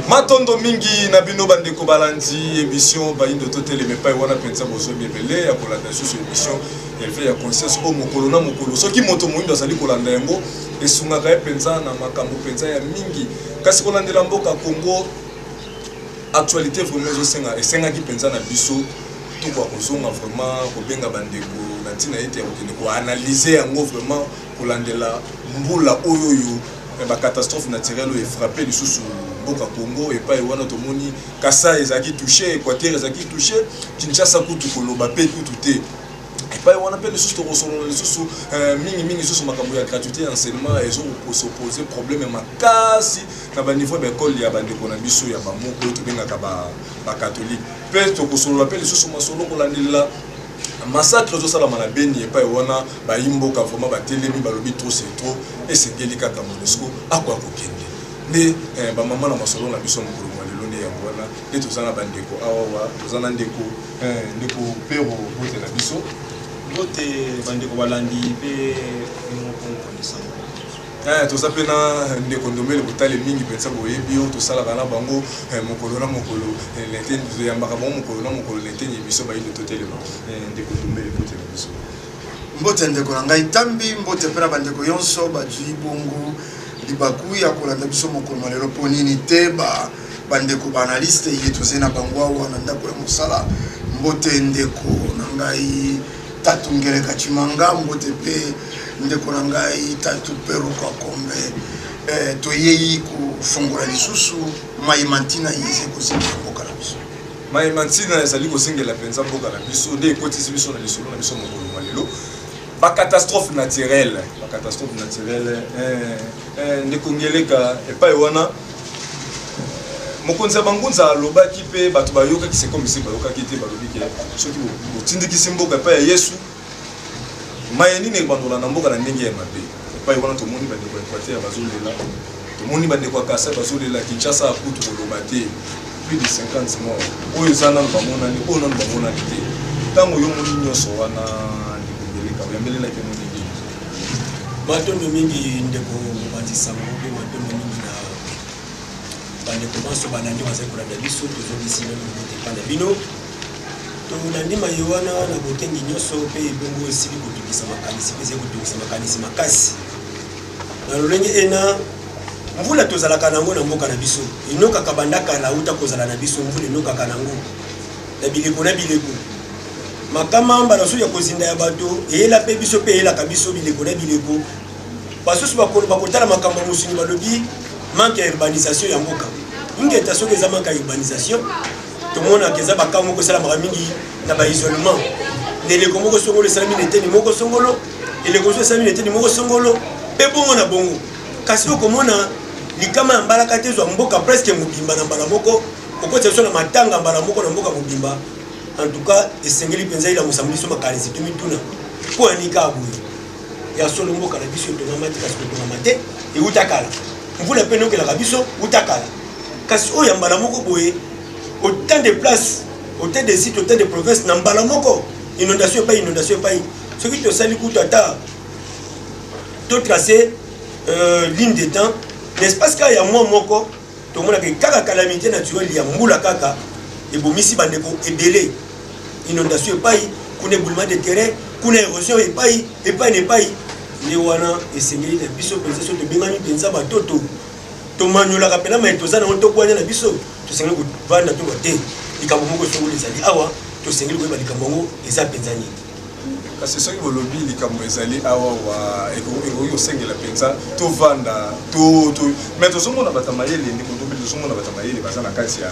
Matondo mingi na bino bandeko balandi émission bayindo totele me pa wana pensa bozo bebele ya kolanda sur émission elle fait ya conscience au mokolo na mokolo soki moto moyindo azali kolanda yango esunga ka pensa na makambo pensa ya mingi kasi kolandela mboka Congo actualité vraiment zo senga ki pensa na biso tout kwa kozonga vraiment kobenga bandeko na tina ete ya ko analyser yango vraiment kolandela mbula oyoyo ba catastrophe naturelle et frappé lisusu boka Congo et pas wana tomoni Kasa ezaki touché Équateur ezaki touché Kinshasa kutu koloba pe kutu te et pas wana pe lisusu to kosolo lisusu mingi lisusu makambo ya gratuité enseignement et se poser problème makasi na ba niveau ba école ya bandeko na biso ya ba moko to benga ka ba catholique pe to kosolo pe lisusu masolo kolandela massacre zo sala mana beni et pas wana ba imboka vraiment ba telemi ba lobi trop c'est trop et c'est délicat comme UNESCO akwa kokende ne ba mama na masolo na biso mukuru lelo ne yango wana ne tozana bandeko awa tozana ndeko pero bote na biso bote bandeko balandi pe moko konisa toza pe na ndeko ndomele botale mingi pensa boyebi o tosala kana bango mokolo na mokolo lente yambaka bango mokolo na mokolo lente biso bayindo totelema ndeko ndomele bote na biso mbote ndeko na ngai tambi mbote pe na bandeko yonso bazwi bongo libaku ya kolanda biso mokolo lelo ponini te bandeko ba analyste ye tozali na bango awa na ndako ya mosala mbote ndeko na ngai tatungeleka chimanga mbote pe ndeko na ngai tatu pero kwa kombe toyeyi kufungola lisusu maimantina yeze kozingela mboka na biso maimantina ezali kozingela penza mboka na biso nde ekotisi biso na lisolo na biso mokolo lelo ba catastrophe naturelle ndeko ngeleka epai wana mokonzi ya bangunza alobaki pe bato bayokaki se comme si bayokaki te balobi ke soki botindikisi mboka epai ya Yesu maye nini ebandola na mboka na ndenge ya mabe epai wana tomoni bandeko ya Équateur bazolela tomoni bandeko ya Kasa bazolela Kinshasa akutu koloba te plus de 50 morts oyo eza nanu bamonani oyo nanu bamonani te ntango yo moni nyonso wana ndeko ngeleka oyambelelaki monigi matondo mingi ndeko mobanzisango mpe matondo mingi na bandeko banso banandi bazali kolanda biso tozongisi nano bote epai na bino tolandi maye wana na bokengi nyonso mpe ebongo esili kotungisa makanisi mpe ezali kotungisa makanisi makasi na lolenge ena mvula tozalaka nango na mboka na biso enokaka bandakala uta kozala na biso mvula enokaka nango na bileko makama mbala so ya kozinda ya bato eyela pe biso pe eyelaka biso bileko na bileko basusu bakotala makambo musuni balobi manque ya urbanisation ya mboka ingeta soki eza manque ya urbanisation tomona keza bakamo moko esalamaka mingi na baisolement neleko moko songolo esalami na eteni moko songolo eleko so esalami na eteni moko songolo mpe bongo na bongo kasi okomona likama ya mbalaka te ezwa mboka presque mobimba na mbala moko okotisa so na matanga mbala moko na mboka mobimba en tout cas esengeli mpenza ilamusa biso makanisi tomituna mpo ya nika aboye ya solo mboka na biso etongama te kasi kotongama te eutakala mvula mpe nokelaka biso utakala kasi oyo ya mbala moko boye autant de places autant de sites autant de provinces na mbala moko inondation epai soki tosali kutu ata totrace ligne de temps l'espace ka ya mwa moko tomonaka kaka calamité naturelle ya mbula kaka ebomisi bandeko ebele inondation epai kuna éboulement de terrain kuna érosion epai nde wana esengeli na biso mpenza so tobengani mpenza batoto tomanyolaka mpena mai toza nango tokwania na biso tosengeli kovanda toba te likambo moko songolo ezali awa tosengeli koyeba likambo yango eza mpenza nini kasi soki bolobi likambo ezali awa ekoki kosengela mpenza tovanda mais tozomona bato ya mayele ndeko tobi tozomona bato ya mayele baza na kati ya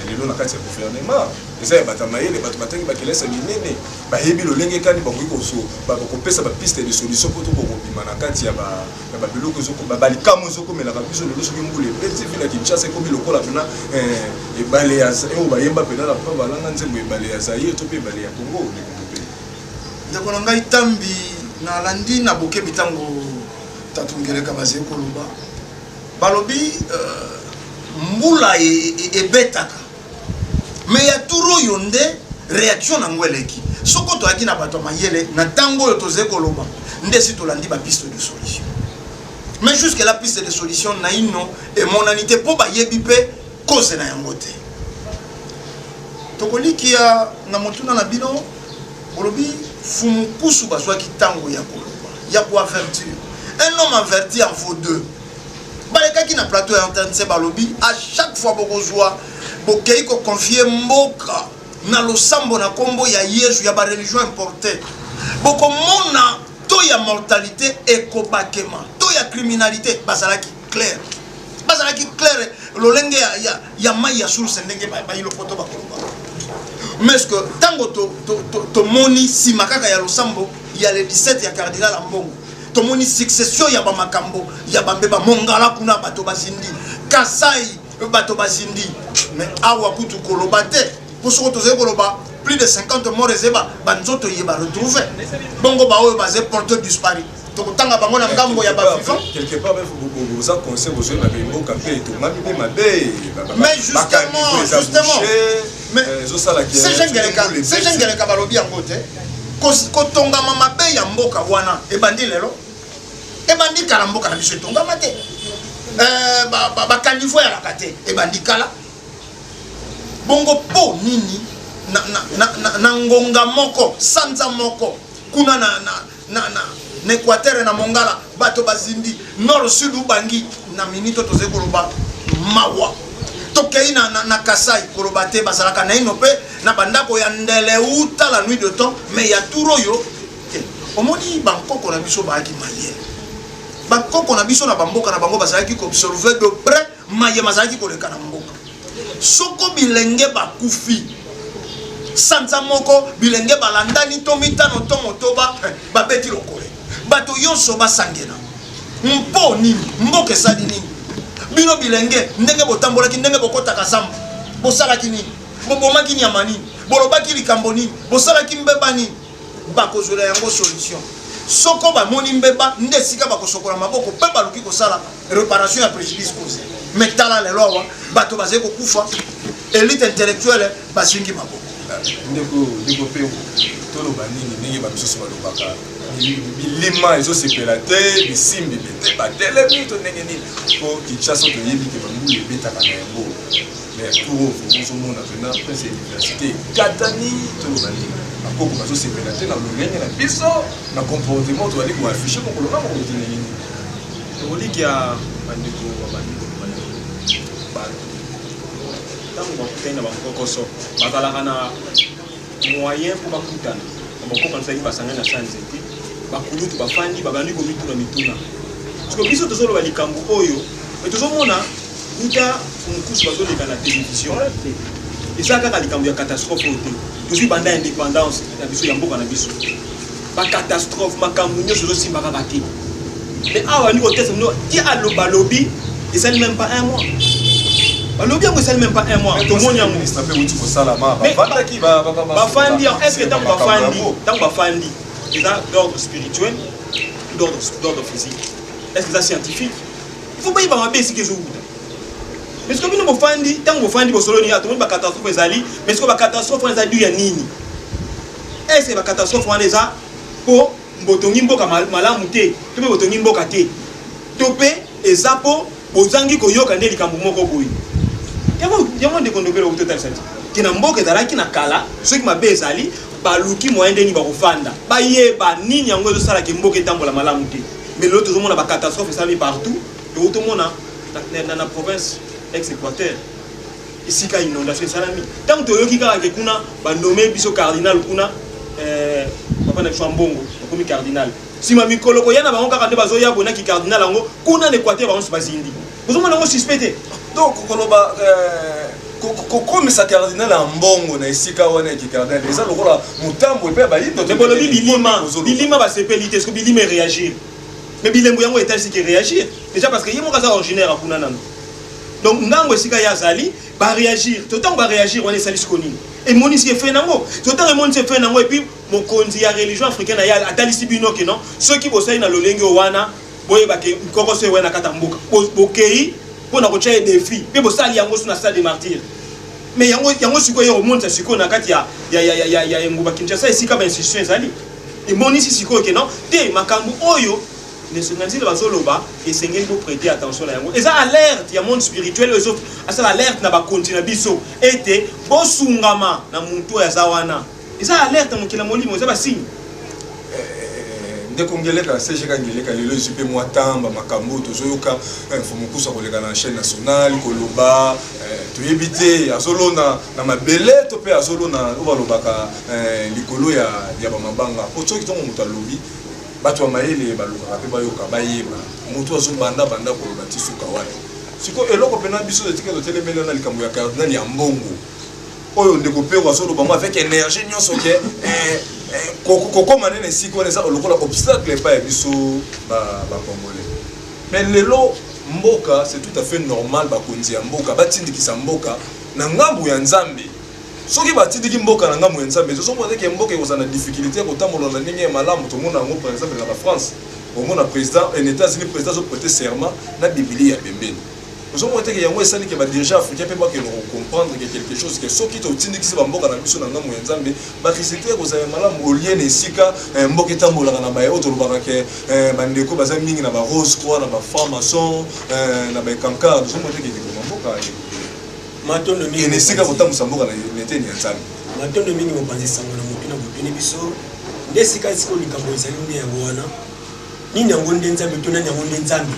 lelo na kati ya gouvernement eza ya bato ya mayele bato batangi bakelesa minene bayebi lolenge kani bakoki kopesa bapiste de solution mpo tokokobima na kati ya babiloko balikamo ezokomelaka biso lelo soki mbula ebeti vi na Kinshasa ekomi lokola pena ebale oyo bayemba pena na pa balanga nzembo ebale ya Zaire to mpe ebale ya Congo ndeko na ngai tambi na landi na bokebi ntango tatungeleka bazali koloba balobi mbula ebetaka me ya turo oyo nde réaction nango eleki soko toyaki na bato ya mayele na ntango oyo tozali koloba nde si tolandi bapiste de solution mais jusque la piste de solution na ino emonani te mpo bayebi mpe cause na yango te tokolikia na motuna na bino bolobi fumu kusu bazwaki tango ya koloba ya koavertir un homme averti en vaut deux balekaki na plateau ya antenne se balobi à chaque fois bokozwa bokei ko confier mboka na losambo na kombo ya Yesu ya ba religion importée bokomona to ya mortalité ekobakema to ya criminalité bazalaki clair lolenge ya mai ya source ndenge ba ilopoto bakoloba mais ce que tango to moni simakaka ya losambo ya le 17 ya cardinal Ambongo to moni succession ya ba makambo ya bambeba mongala kuna bato basindi Kasai bato basindi mais awa kutu koloba te pour ce que to koloba plus de 50 morts ezeba banzoto yeba retrouver bongo ba oyo bazé porteur disparu tokutanga bango na ngambo ya ba vivant quelque part même vous a conseil vous avez beau café to mami mabe mais justement mais c'est jengeleka balobi yango te kotongama mabe ya mboka wana ebandi lelo ebandi kala mboka na biso tongama te bakanifo ya lakate ebandi kala bongo po nini na ngonga moko sanza moko kuna na Equateur na Mongala bato bazindi nord sud ubangi na minito toze koloba mawa tokei na Kasai koloba te bazalaka na inope na bandako ya ndele uta la nuit de temps mais ya turoyo omoni bankoko na biso baaki maye bankoko na biso na bamboka na bango bazalaki ko observer de près maye mazalaki koleka na mboka soko bilenge bakufi sanza moko bilenge balandani to mitano to motoba babeti lokole bato yonso basangena mpo nini mboka esali nini bino bilenge ndenge botambolaki ndenge bokotaka zamba bosalaki nini bobomaki nyama nini bolobaki likambo nini bosalaki mbeba nini bakozwela yango solution soko bamoni mbeba nde esika bakosokola maboko mpe baluki kosala réparation ya préjudice cause mais tala lelo awa bato bazali kokufa élite intellectuelle bazingi maboko ndeko pe toloba nini ndenge bamisusu balobaka bilima ezosepela te bisimbi bete batelemi to ndenge nini po Kinshasa toyebi ke bambula ebetaka na yango mais turo ozomona pena prince université katani toloba nini bakoko bazosepela te na lolenge na biso na comportement tozali koafishe mokolonga mokoloti ndenge nini tokolikia bandeko ntango bakutani na bankokoso bazalaka na moyen mpo bakutana bakoko nzaki basangani na sa nzete bakulutu bafandi babandi komituna mituna parceke biso tozoloba likambo oyo me tozomona kuta mokusu bazoleka na télévision eza kaka likambo ya catastrophe oyo te tozwi banda indépendance ya biso ya mboka na biso bacatastrophe makambo nyonso ezosimba kaka te mais awa ni kotesa mino ti alobalobi esali même pas un mois balobi yango esali même pas un mois tomoni yango bafandi est-ce que ntango bafandi eza d'ordre spirituel d'ordre physique est-ce que eza scientifique faut bayeba mabe esika ezowuta mais soki bino bofandi ntango bofandi bosoloni ya tomoni bacatastrophe ezali mais soki bacatastrophe wana eza du ya nini est-ce que bacatastrophe wana eza mpo botongi mboka malamu te to mpe botongi mboka te to mpe eza mpo bozangi koyoka nde likambo moko boye yango ndeko ndokelo kototalisa ti ke na mboka ezalaki na kala soki mabe ezali baluki moyen ndeni bakofanda bayeba nini yango ezosalaki mboka etambola malamu te mais lelo tozomona bacatastrophe esalami partout tokomona na province ex-Équateur esika inondation esalami ntango toyoki kaka ke kuna bandome biso cardinal kuna papa na biso Ambongo bakomi cardinal nsima mikolo koya na bango kaka nde bazoya bonaki cardinal yango kuna na Équateur bango bazindi bozomona yango suspecté donc koloba kokomisa cardinal ya Ambongo na esika wana ya cardinal eza lokola motambo epe bayindo te bolobi bilima basepeli te soki bilima réagir mais bilembo yango etalisi ke réagir déjà parce que ye moko aza originaire akuna nano donc ndango esika ye azali baréagir to ntango baréagir wana esali siko nini emonisi efe nango to ntango emonisi efe nango epuis mokonzi ya religion africaine aye atalisi bino ke non soki bosali na lolenge wana boyebake nkokoso ewe na kata mboka bokei mpona kotia ye défi mpe bosali yango so na stade de martyre mais yango sikoyo emonisa sikoyo na kati ya nguba Kinshasa esika bainstitution ezali emonisi sikoyo ke non te makambo oyo ne songanzi le bazoloba et sengeli pour prêter attention à yango. Et ça alerte il y a monde spirituel et sauf ça alerte na ba continuer biso ete bosungama na muntu ya zawana. Et ça alerte mon kila molimo ça ba signe. Ndekongeleka seje kangeleka lelo jipe mwatamba makambo tozoyoka fomukusa koleka na chaîne nationale koloba toyebite azolona na mabele to pe azolona obalobaka likolo ya ba mabanga oto kitongo mutu alobi bato wa mayele baluka pe bayoka bayeba mutu azobanda banda koloba tisuka wapi siko eloko pena biso etika to telemele na likambo ya cardinal ya mbongo oyo ndeko pe azoloba mo avec énergie nyonso ke koko manene siko neza lokola obstacle pa ya biso ba congolais mais lelo mboka c'est tout à fait normal ba konzi ya mboka batindikisa mboka na ngambu ya nzambe soki batindiki mboka na ngambu ya nzambe zo mona ke mboka kozana difficulté ko tambola na ndenge malamu to mona ngo par exemple na France au mona président en États-Unis président zo prêter serment na Bible ya bembeni zo mona ke yango esali ke ba dirigeant africain pe ba ke no comprendre que quelque chose que soki to tindikisa ba mboka na biso na ngambu ya nzambe ba risquer kozala malamu olien esika mboka tambola na ba auto lobaka ke bandeko baza mingi na ba rose croix na ba franc-maçon na ba kankar zo mona ke mboka matondo mingi enesika kotambusa mboka na neteni ya nzambe matondo mingi mopanzi sango na motu na botuni biso ndesika siko likambo ezali nde yango wana nini yango nde nzambe to nani yango nde nzambe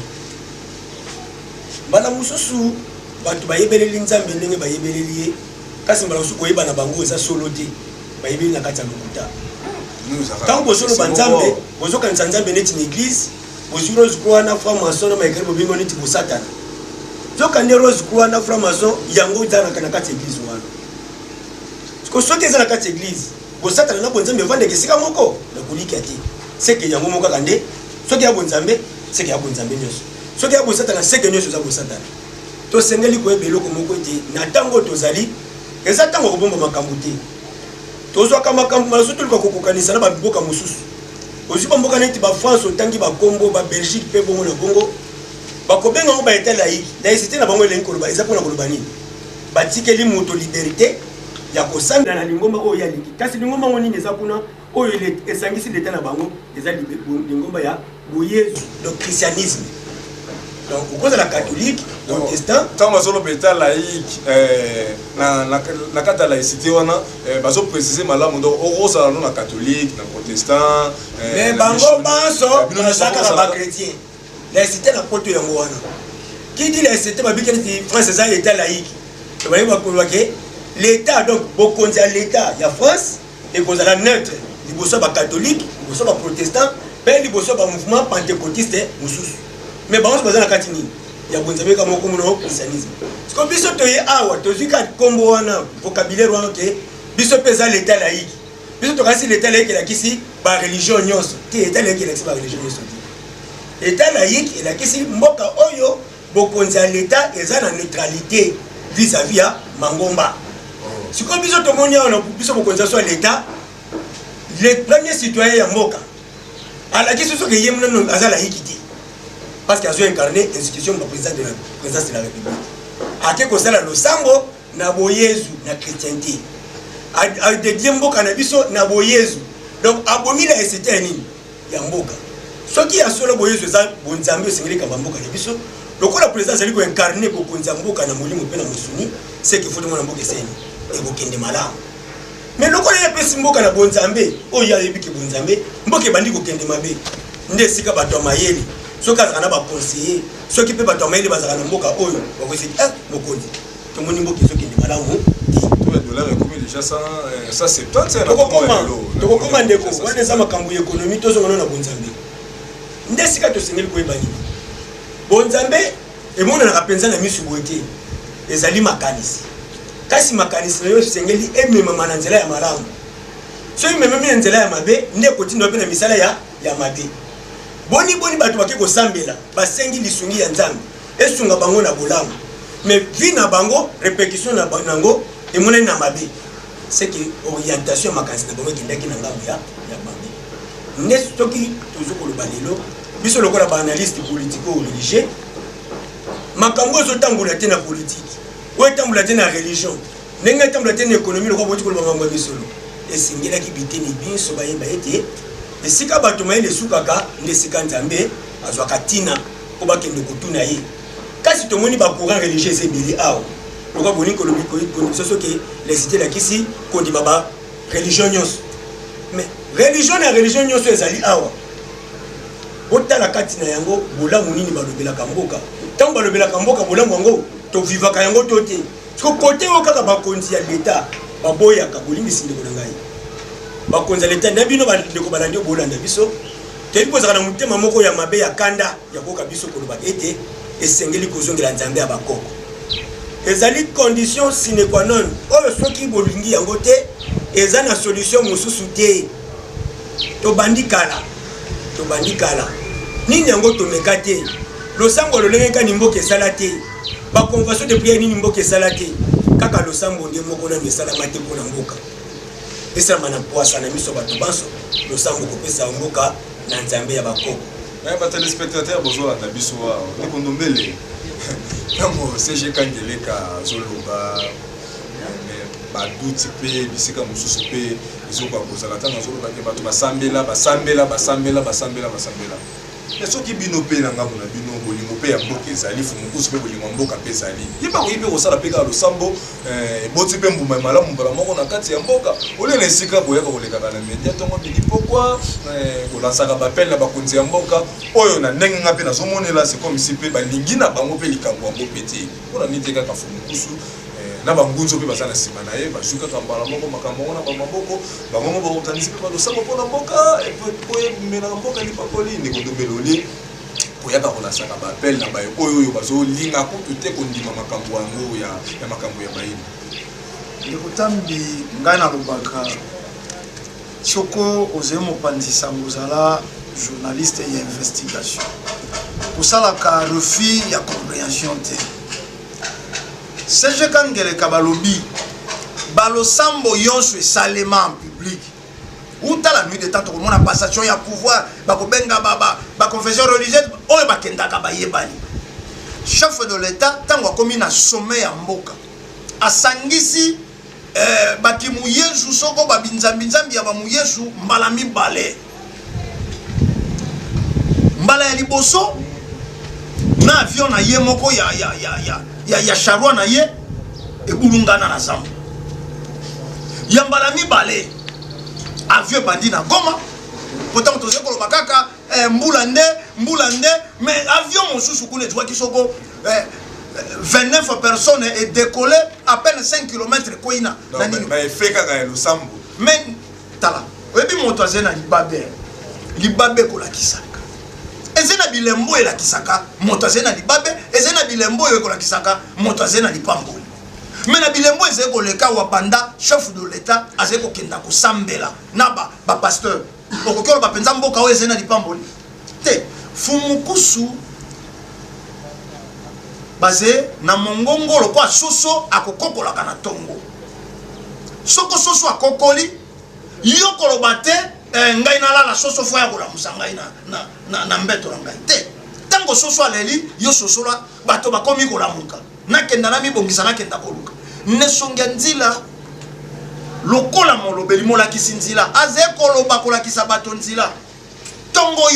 mbala mosusu bato bayebeleli nzambe ndenge bayebeleli ye kasi mbala mosusu koyeba na bango eza solo te bayebeli na kati ya lokuta ntango bozoloba nzambe bozokanisa nzambe neti na église bozwi rose croix na franc-maçon na maekele bobingo neti bosatana zoka nde rose croix na franc-maçon yango ezalaka na kati ya église wana soki eza na kati ya église bosatana na bonzambe evandeka esika moko na kolika te seke yango moko kaka nde soki ya bonzambe seke ya bonzambe nyonso soki ya bosatana seke nyonso eza bosatana tosengeli koyeba eloko moko ete na ntango tozali eza ntango kobomba makambo te tozwaka makambo malaso toluka kokokanisa na bamboka mosusu ozwi bamboka neti bafrance otangi bakongo babelgique mpe bongo na bongo bakobenga ngo baeta laïcité na bango elengi koloba eza mpona koloba nini batikeli moto liberté ya kosambela na lingomba oyo ya lingi kasi lingomba ngo nini eza kuna oyo esangisi leta na bango eza lingomba ya boyezu le christianisme donc okozala catholique protestant ntango bazoloba eta laïque na kati ya laïcité wana bazoprécise malamu donc okozala no na catholique na protestant mais bango banso bazaka na bachrétien laïcité na poto yango wana qui dit laïcité babiki neti France eza état laïque tobayebi bakoloba ke l'état donc bokonzi ya l'état ya France ekozala neutre liboso ya bacatholique liboso ya baprotestant mpe liboso ya bamouvement pentecôtiste mosusu mais bango baza na kati nini ya bonzambe ka moko mono christianisme siko biso toye awa tozwi kati kombo wana vocabulaire wana ke biso mpe eza l'état laïque biso tokasi l'état laïque elakisi bareligion nyonso te état laïque elakisi bareligion nyonso te état laïque elakisi mboka oyo bokonzi ya l'état eza na neutralité vis-à-vis ya mangomba siko biso tomoni awa na biso bokonzi ya so ya l'état le premier citoyen ya mboka alakisi soki ye mnano aza laïque te parce qu'il a incarné l'institution de la présidence de la République. Ake kosala losambo na boyezu na chrétienté. A dédié mboka na biso na boyezu. Donc abomi la ST nini ya mboka. Soki ya solo boyezu za bonzambe sengeli kamba mboka na biso. Lokola présidence ali ko incarner ko konza mboka na molimo pe na musuni, c'est que faut demander mboka seni et bokende malamu. Mais lokola ya pesi mboka na bonzambe, oyo ya yebiki bonzambe, mboka bandi ko kende mabe. Nde sika bato mayeli. Soki azala ba conseiller soki pe bato mayele bazala na mboka oyo bakosi mokonzi tomoni mboka ezokende malamu le dollar est commis déjà 170 tokokoma ndeko wana eza makambo ya économie tozongana na bonzambe nde sika tosengeli koyeba nini bonzambe emonanaka mpenza na misu boye te ezali makanisi kasi makanisi na yo esengeli ememama na nzela ya malamu soki ememami na nzela ya mabe nde kotinda mpe na misala ya mabe boni bato bake kosambela basengi lisungi ya nzambe esunga bango na bolamu mais vi na bango répercussion na bango emonani na mabe c'est que orientation makanisi na bango ekendaki na ngambo ya mabe nde soki tozokoloba lelo biso lokola baanalyste politico religieux makambo ezotambola te na politique oyo etambola te na religion ndenge etambola te na économie lokola boti koloba ngambo ya misolo esengelaki biteni biso bayeba ete esika bato mayele esukaka nde esika nzambe azwaka tina po bakende kotuna ye kasi tomoni bacourant religieux ebele awa lokola boni kolobi soso ke les idées lakisi kondima ba religion nyonso mais religion na religion nyonso ezali awa otala kati na yango bolamu nini balobelaka mboka ntango balobelaka mboka bolamu yango tovivaka yango to te siko kote oyo kaka bakonzi ya leta baboyaka bolimbisi ndeko na ngai bakonzi ya leta na bino bandeko balandi bolanda biso teli kozaka na motema moko ya mabe ya kanda ya koka biso koloba ete esengeli kozongela nzambe ya bakoko ezali condition sine qua non oyo soki bolingi yango te eza na solution mosusu te tobandi kala nini yango tomeka te losambo lolenge kani mboka esala te baconvention de prière nini mboka esala te kaka losambo nde moko nano esalama te mpona mboka esalama na poasa na miso bato banso losambo kopesa mboka na nzambe ya bakoko batelespectateur bozolanda biso awa nekondombele ntango CG Kangeleka azoloba baduti mpe bisika mosusu mpe ezokoka kozala ntango azolobaki bato basambela mais soki bino mpe na ngambo na bino bolingo mpe ya mboka ezali fumukusu mpe bolingo ya mboka mpe ezali yeba koyi mpe kosala mpe kaka losambo eboti mpe mbuma malamu mbala moko na kati ya mboka olie na esika koyaka kolekaka na media ntongo bili pokwa kolansaka bapele na bakonzi ya mboka oyo na ndenge nga mpe nazomonela c'est comme si mpe balingi na bango mpe likambo yango mpe te mpona nini te kaka fumukusu na bangunzo mpe baza na nsima na ye bazwi kaka mbala moko makambo ngo na bamaboko bango mo bakotanisi mpe balosambo mpona mboka po emelaka mboka lipakoli ndekondombeloli koyaka kolansaka bapele na baye oyo bazolinga kutu te kondima makambo yango ya makambo ya bayini ndekutambi ngai nalobaka soko ozali mopanzi sango ozala journaliste ya investigation kosalaka refus ya compréhension te CG Kangeleka balobi balosambo yonso esalema en public uta la nuit de temps tokomona passation ya pouvoir bakobenga baconfession religieuse oyo bakendaka bayebani chef de l'état ntango akomi na sommet ya mboka asangisi bakimu yesu soko babinzambi ya bamu yesu mbala mibale mbala ya liboso na avion na ye moko ya charwa na ye ebulungana na zamba ya mbala mibale avion bandi na Goma pourtant tozo koloba kaka mbula nde mais avion mosusu kuna ezwaki soko 29 personnes et décollé à peine 5 km koina na nini ba efeka ka losambo mais tala oyebi moto azena libabe kolakisaka ezena bilembo elakisaka moto azena libabe ezena bilembo ekolakisaka moto azena lipamboli mais na bilembo ezeko koleka wa banda chef de l'état azeko kenda kosambela na ba pasteur okokolo ba penza mboka o ezena lipamboli te fumukusu basé na mongongolo kwa soso akokokolaka na tongo soko soso akokoli yokolo bate ngai na lala soso fo ya kolamusa ngai na mbeto na ngai te tango soso aleli yo soso la bato bakomi kolamuka nakenda na mibongisa nakenda koluka nesonga nzila lokola molobeli molakisi nzila azekoloba kolakisa bato nzila tango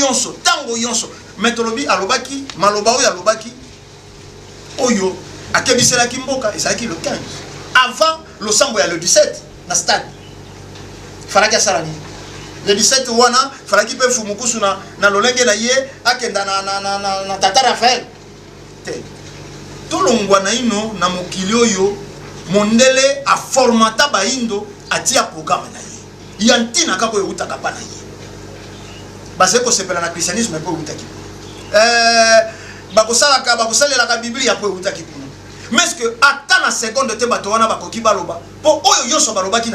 yonso metolobi alobaki maloba oyo alobaki oyo akebiselaki mboka ezalaki le 15 avant losambo ya le 17 na stade falaki asala nini le 17 wana falaki mpe fumukusu na lolenge na ye akenda na tata Rafael te tolongwa na ino na mokili oyo mondele aformata baindo atia programme na ye ya ntina kaka oyo eutaka pa na ye bazali kosepela na christianisme mpe eutaki bakosalelaka biblia po eutaki kuna mais ce que ata na seconde te bato wana bakoki baloba po oyo nyonso balobaki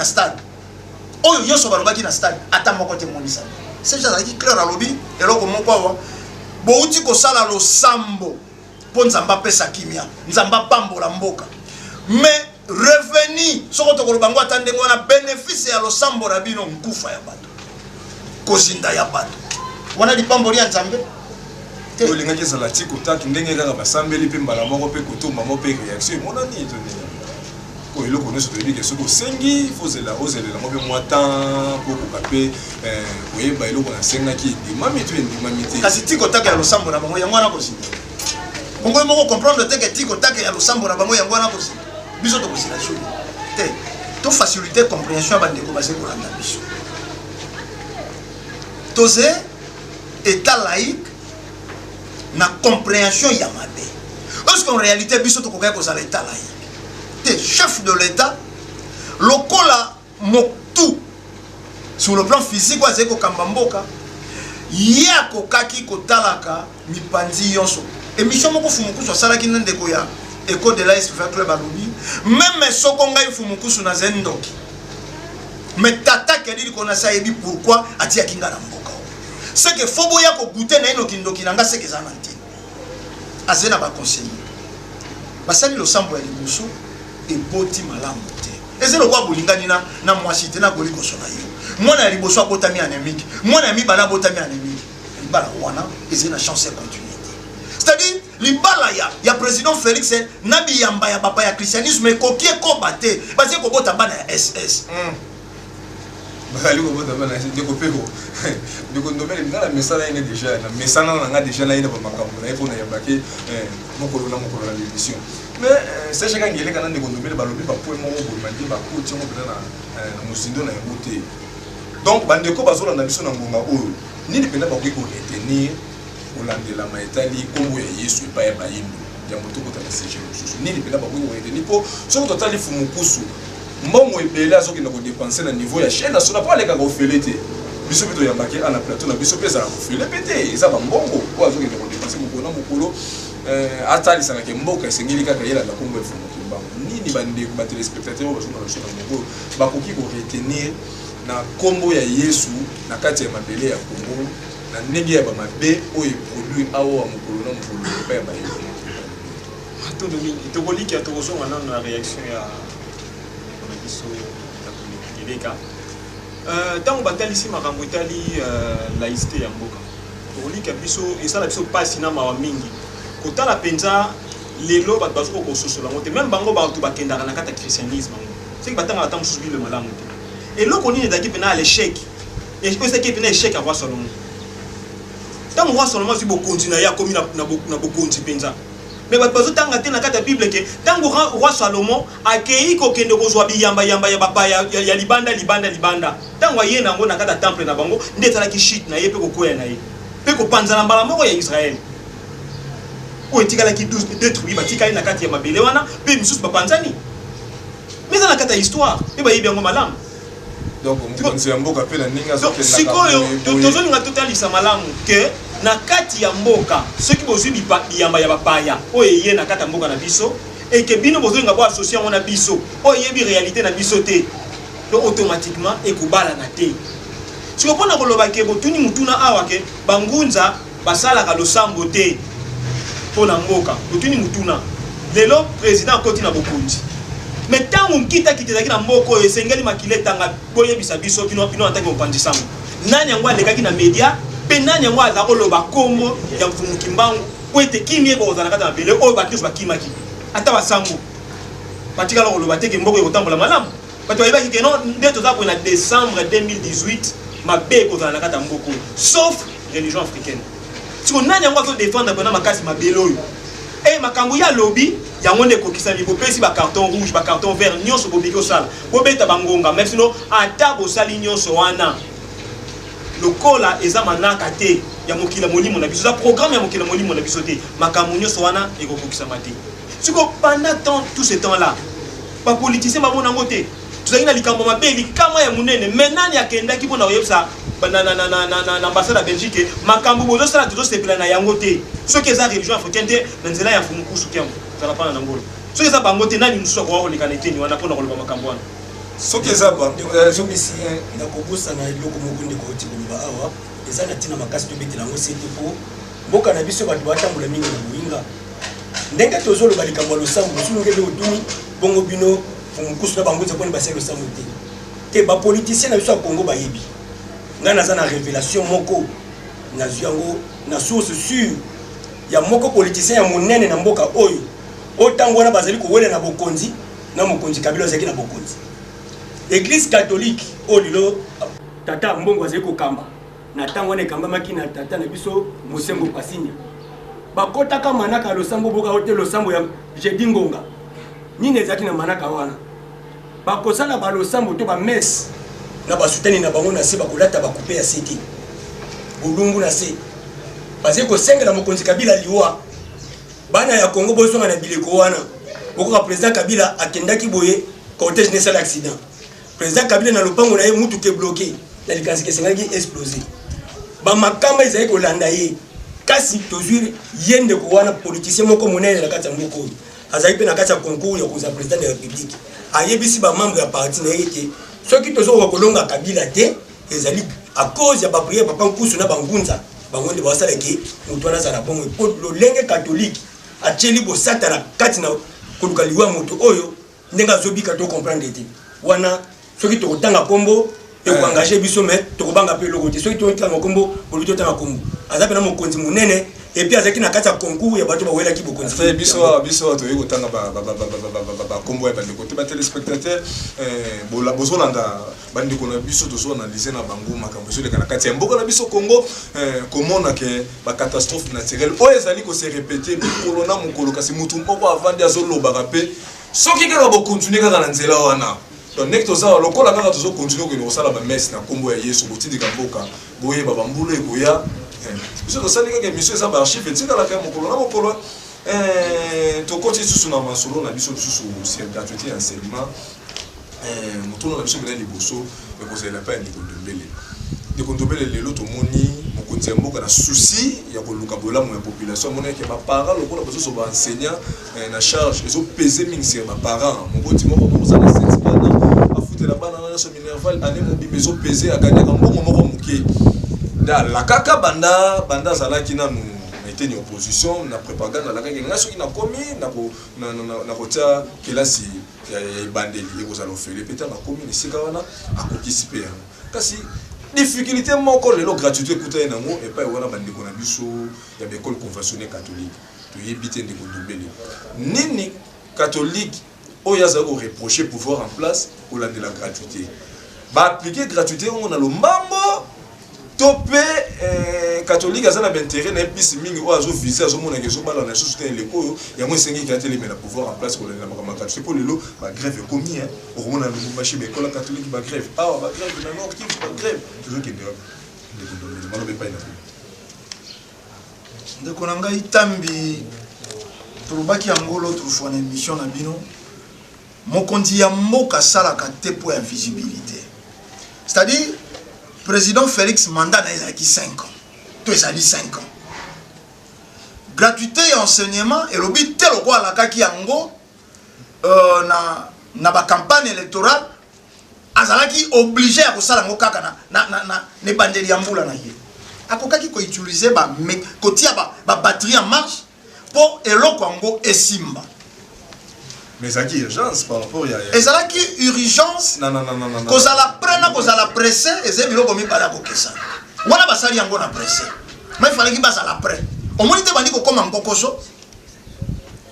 na stade ata moko te monisa c'est déjà qui clair alobi eloko moko awa bouti kosala losambo po nzamba apesa kimia nzamba pambola mboka mais revenu soko tokoloba ngo ata ndenge wana bénéfice ya losambo na bino nkufa ya bato kozinda ya bato wana lipamboli ya nzambe olingaki ezala ti kotaki ndenge kaka basambeli mpe mbala moko mpe kotumba mo mpe réaction emonani etoni oyo eloko nyonso toyebi ke soki osengi ozelela mo mpe mwa temps mpo koka mpe koyeba eloko nasengaki endimami to endimami te kasi tikotaka ya losambo na bango yango wana kosila bongo moko comprendre te ke tikotaka ya losambo na bango yango wana kosila biso tokosila soni te to facilité compréhension ya bandeko baze kolanda biso toze état laïque na compréhension ya mabe parce qu'en réalité biso tokokaki kozala état laïque te chef de l'état lokola moktu sur le plan physique azali kokamba mboka ye akokaki kotalaka mipanzi yonso émission moko fumukusu asalaki na ndeko ya école de l'AS Club alobi même soko ngai fumukusu na zendoki mais tata kelili kona sayebi pourquoi atiaki nga na mboka c'est que faut boya ko goûter na ino kindoki nanga c'est que ça nanti azena ba conseiller basali lo sambo ya libusu et boti malamu te ezelo kwa bolingani na mwasi te na koliko sona yo mwana ya liboso abotami anémique mwana ya mibala abotami anémique libala wana ezena chance ya continuité c'est-à-dire libala ya président Félix na biyamba ya papa ya christianisme ekoki ekoba te basi kobota bana ya SS bakali kobota bana ya ndeko peko ndeko ndomele ngala mesala ine déjà na mesana na nga déjà na ine ba makambo na epona ya baki mokolo na l'émission mais c'est chacun qui est là ndeko ndomele balobi ba point moko bomandi ba kuti ngo pena na musindo na emote donc bandeko bazola na biso na ngonga oyo nini pena ba ko retenir olandela maetali kombo ya Yesu epa ya bayindo ya moto kota na seje mosusu nini pena ba ko retenir po soki totali fumukusu mbongo ebele azoki na ko dépenser na niveau ya chaîne nationale pour aller ka ofele te biso bito ya mbaki ana plateau na biso pesa na ofele pété eza ba mbongo ko azoki na ko dépenser mokolo atali sana ke mboka esengeli kaka yela na kombo ya fumukusu bango nini bandeko ba téléspectateurs ba sona na mbongo ba koki ko retenir na kombo ya Yesu na kati ya mabele ya Kongo na ndenge ya bamabe oyo produit awa mokolo na mokolo pa ya bayebi matondo mingi tokoliki ya tokozonga nano na réaction ya biso ya koleka ntango batalisi makambo etali laïcité ya mboka tokoliki ya biso esala biso mpasi na mawa mingi kotala mpenza lelo bato bazoka kososola yango te même bango bato bakendaka na kati ya christianisme yango soki batangaka ta mosusu bile malamu te eloko nini ezalaki mpena ya l'échec ezalaki mpena échec ya roi Salomon ntango roi Salomon azwi bokonzi na ye akomi na bokonzi mpenza mais bato bazotanga te na kati ya bible ke ntango roi Salomon akei kokende kozwa biyamba ya bapaya ya libanda ntango aye nango na kati ya temple na bango nde ezalaki shit na ye mpe kokwea na ye mpe kopanzana mbala moko ya Israel oyo etikalaki 2 tribu batikali na kati ya mabele wana mpe misusu bapanzani mais eza na kati ya histoire mpe bayebi yango malamu donc mokonzi ya mboka mpe na ndenge azokendaka sikoyo tozolinga totalisa malamu ke na kati ya mboka soki bozwi biyamba ya bapaya oyo eye na kati ya mboka na biso eke bino bozolinga boasocie yango na biso oyo eyebi réalité na biso te donc automatiquement ekobalana te siko mpona koloba ke botuni mutuna awa ke bangunza basalaka losambo te mpona mboka botuni mutuna lelo président akoti na bokonzi mais ntango nkita-kita ezalaki na mboka oyo esengeli makila etanga boyebisa biso bino antaki mopanzi sango nani yango alekaki na média mpe nani yango aza koloba kombo ya mfumuki mbangu po ete kimi ekokozala na kati ya mabele oyo bakristo bakimaki ata basango batikala koloba teke mboka ekotambola malamu bato bayebaki ke non nde toza koye na décembre 2018 mabe ekozala na kati ya mboka oyo sauf religion africaine siko nani yango azodéfendre mpena makasi mabele oyo e makambo ya lobi yango nde kokisami bopesi ba carton rouge ba carton vert nyonso bobiki osala bobeta bangonga même sinon ata bosali nyonso wana lokola eza manaka te ya mokila molimo na biso za programme ya mokila molimo na biso te makambo nyonso wana ekokokisama te siko pendant tout ce temps là ba politicien babona ngo te tozali na likambo mabe likama ya munene mais nani akendaki mpona koyebisa na ambassade ya Belgique makambo bozosala tozosepela na yango te soki eza religion africaine te na nzela ya fumukusu kiambo zala pana na ngolo soki eza bango te nani mosusu akoka kolekana eteni wana mpona koloba makambo wana soki eza zomisi nakobosana eloko moko ndeko oti koloba awa eza na ntina makasi tobetela yango sete po mboka na biso bato batambola mingi na moyinga ndenge tozoloba likambo ya losambo mosusu ngende otuni bongo bino fumukusu na bango mponi basali losambo te bapoliticien na biso ya Congo bayebi nga naza na révélation moko nazwi yango na source sûre ya moko politicien ya monene na mboka oyo otango wana bazali kowele na bokonzi na mokonzi Kabila azaki na bokonzi. Église catholique o lilo tata mbongo azali kokamba na tango wana ekambamaki na tata na biso Mosembo Pasinya bakotaka manaka losambo boka hote losambo ya Jedi Ngonga nini ezaki na manaka wana bakosala ba losambo to ba messe na basutani na bango na se bakolata bakupe ya sete bulungu na se bazali kosengela mokonzi Kabila liwa bana ya Congo bosonga na bileko wana bokoka président Kabila akendaki boye cortège ne sala accident président Kabila na lopango na ye mutu ke bloqué na likanzi ke sengaki exploser ba makamba ezali kolanda ye kasi tozuri yende ko wana politicien moko monene na kati ya moko azali pe na kati ya concours ya koza président de la république ayebisi ba membre ya parti na yeke soki tozo kolonga Kabila te ezali à cause ya ba prière papa nkusu na bangunza bangonde basala ke mutu wana za bongo po lolenge catholique acheli bo satana kati na kolukaliwa moto oyo ndenga zobika to comprendre te wana soki tokotanga kombo e ko engager biso mais tokobanga pe lokote soki tokotanga kombo boluto tanga kombo azape na mokonzi munene et puis azaki na kati ya concours ya bato bawela ki bokonzi fait biso to yeko tanga ba kombo ya bande côté ba téléspectateur bola bozolanda bande ko na biso tozo analyser na bango makambo so leka na kati ya mboka na biso Congo komona ke ba catastrophe naturelle o ezali ko se répéter corona mukolo kasi mutu moko avandi azoloba pe soki kaka bo continuer kaka na nzela wana donc nek toza lokola kaka tozo continuer ko sala ba messe na kombo ya Yesu botidi kamboka boye ba bambulu ekoya biso tosali kaka mission eza ba archive etikala kaka mokolo na mokolo tokoti susu na masolo na biso susu sur gratuité enseignement motono na biso mbele liboso ekozela pa Ndeko Ndombele lelo tomoni mokonzi ya mboka na souci ya koluka bolamu ya population mona ke ba parents lokola bazo ba enseignant na charge ezo peser mingi sur ba parents mokoti moko koza na certificat afutela bana na so minerval ane mo bibezo peser akanya ka mbongo moko muke da la kaka banda zalaki nanu na été ni opposition na propagande la kaka ngaso ki na komi na kotia kelasi ya bandeli ekozala ofele peta na komi ni sika wana akokisi pe kasi difficulté moko lelo gratuité kuta yango et pas wana bandeko na biso ya école conventionnelle catholique to yebite Ndeko Ndombele nini catholique oyaza ko reprocher pouvoir en place pour la de la gratuité ba appliquer gratuité on a le mambo topé catholique azana d'intérêt na pisi mingi o azo viser azo mona ke so bala na société leko ya mo sengi ka tele mais la pouvoir en place pour la gratuité pour lelo ba grève commis hein o mona le marché mais école catholique ba grève ba grève na nord qui ba grève toujours qui ne pas pas Ndeko na ngai tambi tolobaki ngolo tofona na émission na bino mokonzi ya mboka salaka te po ya visibilité c'est-à-dire président Félix mandat na qui 5 ans. Tout ça dit 5 ans. Gratuité et enseignement et le but tel quoi la kaki yango na ba campagne électorale azalaki obligé à kosala ngo kaka na ne bandeli ya mbula na ye. Akokaki ko utiliser ba kotia ba batterie en marche pour eloko yango esimba. Mais ça qui urgence par rapport à et ça qui urgence non kozala prena kozala pressé et c'est biloko mi bala ko kesa wana basali yango na pressé mais il fallait que basala prêt au moins te bandi ko koma ngokoso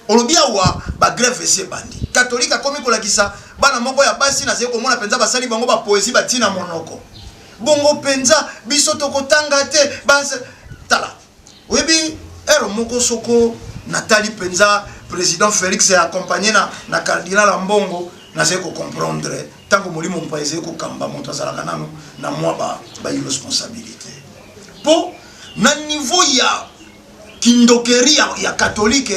olobia wa ba grève ese bandi catholique akomi ko lakisa bana moko ya basi na ze ko mona penza basali bango ba poésie batina monoko bongo penza biso to kotanga te bas tala webi ero moko soko Nathalie penza président Félix est accompagné na cardinal Mbongo na zeko comprendre tant que molimo mpaise ko kamba monto azalaka nanu na moi ba irresponsabilité pour na niveau ya kindokeri ya catholique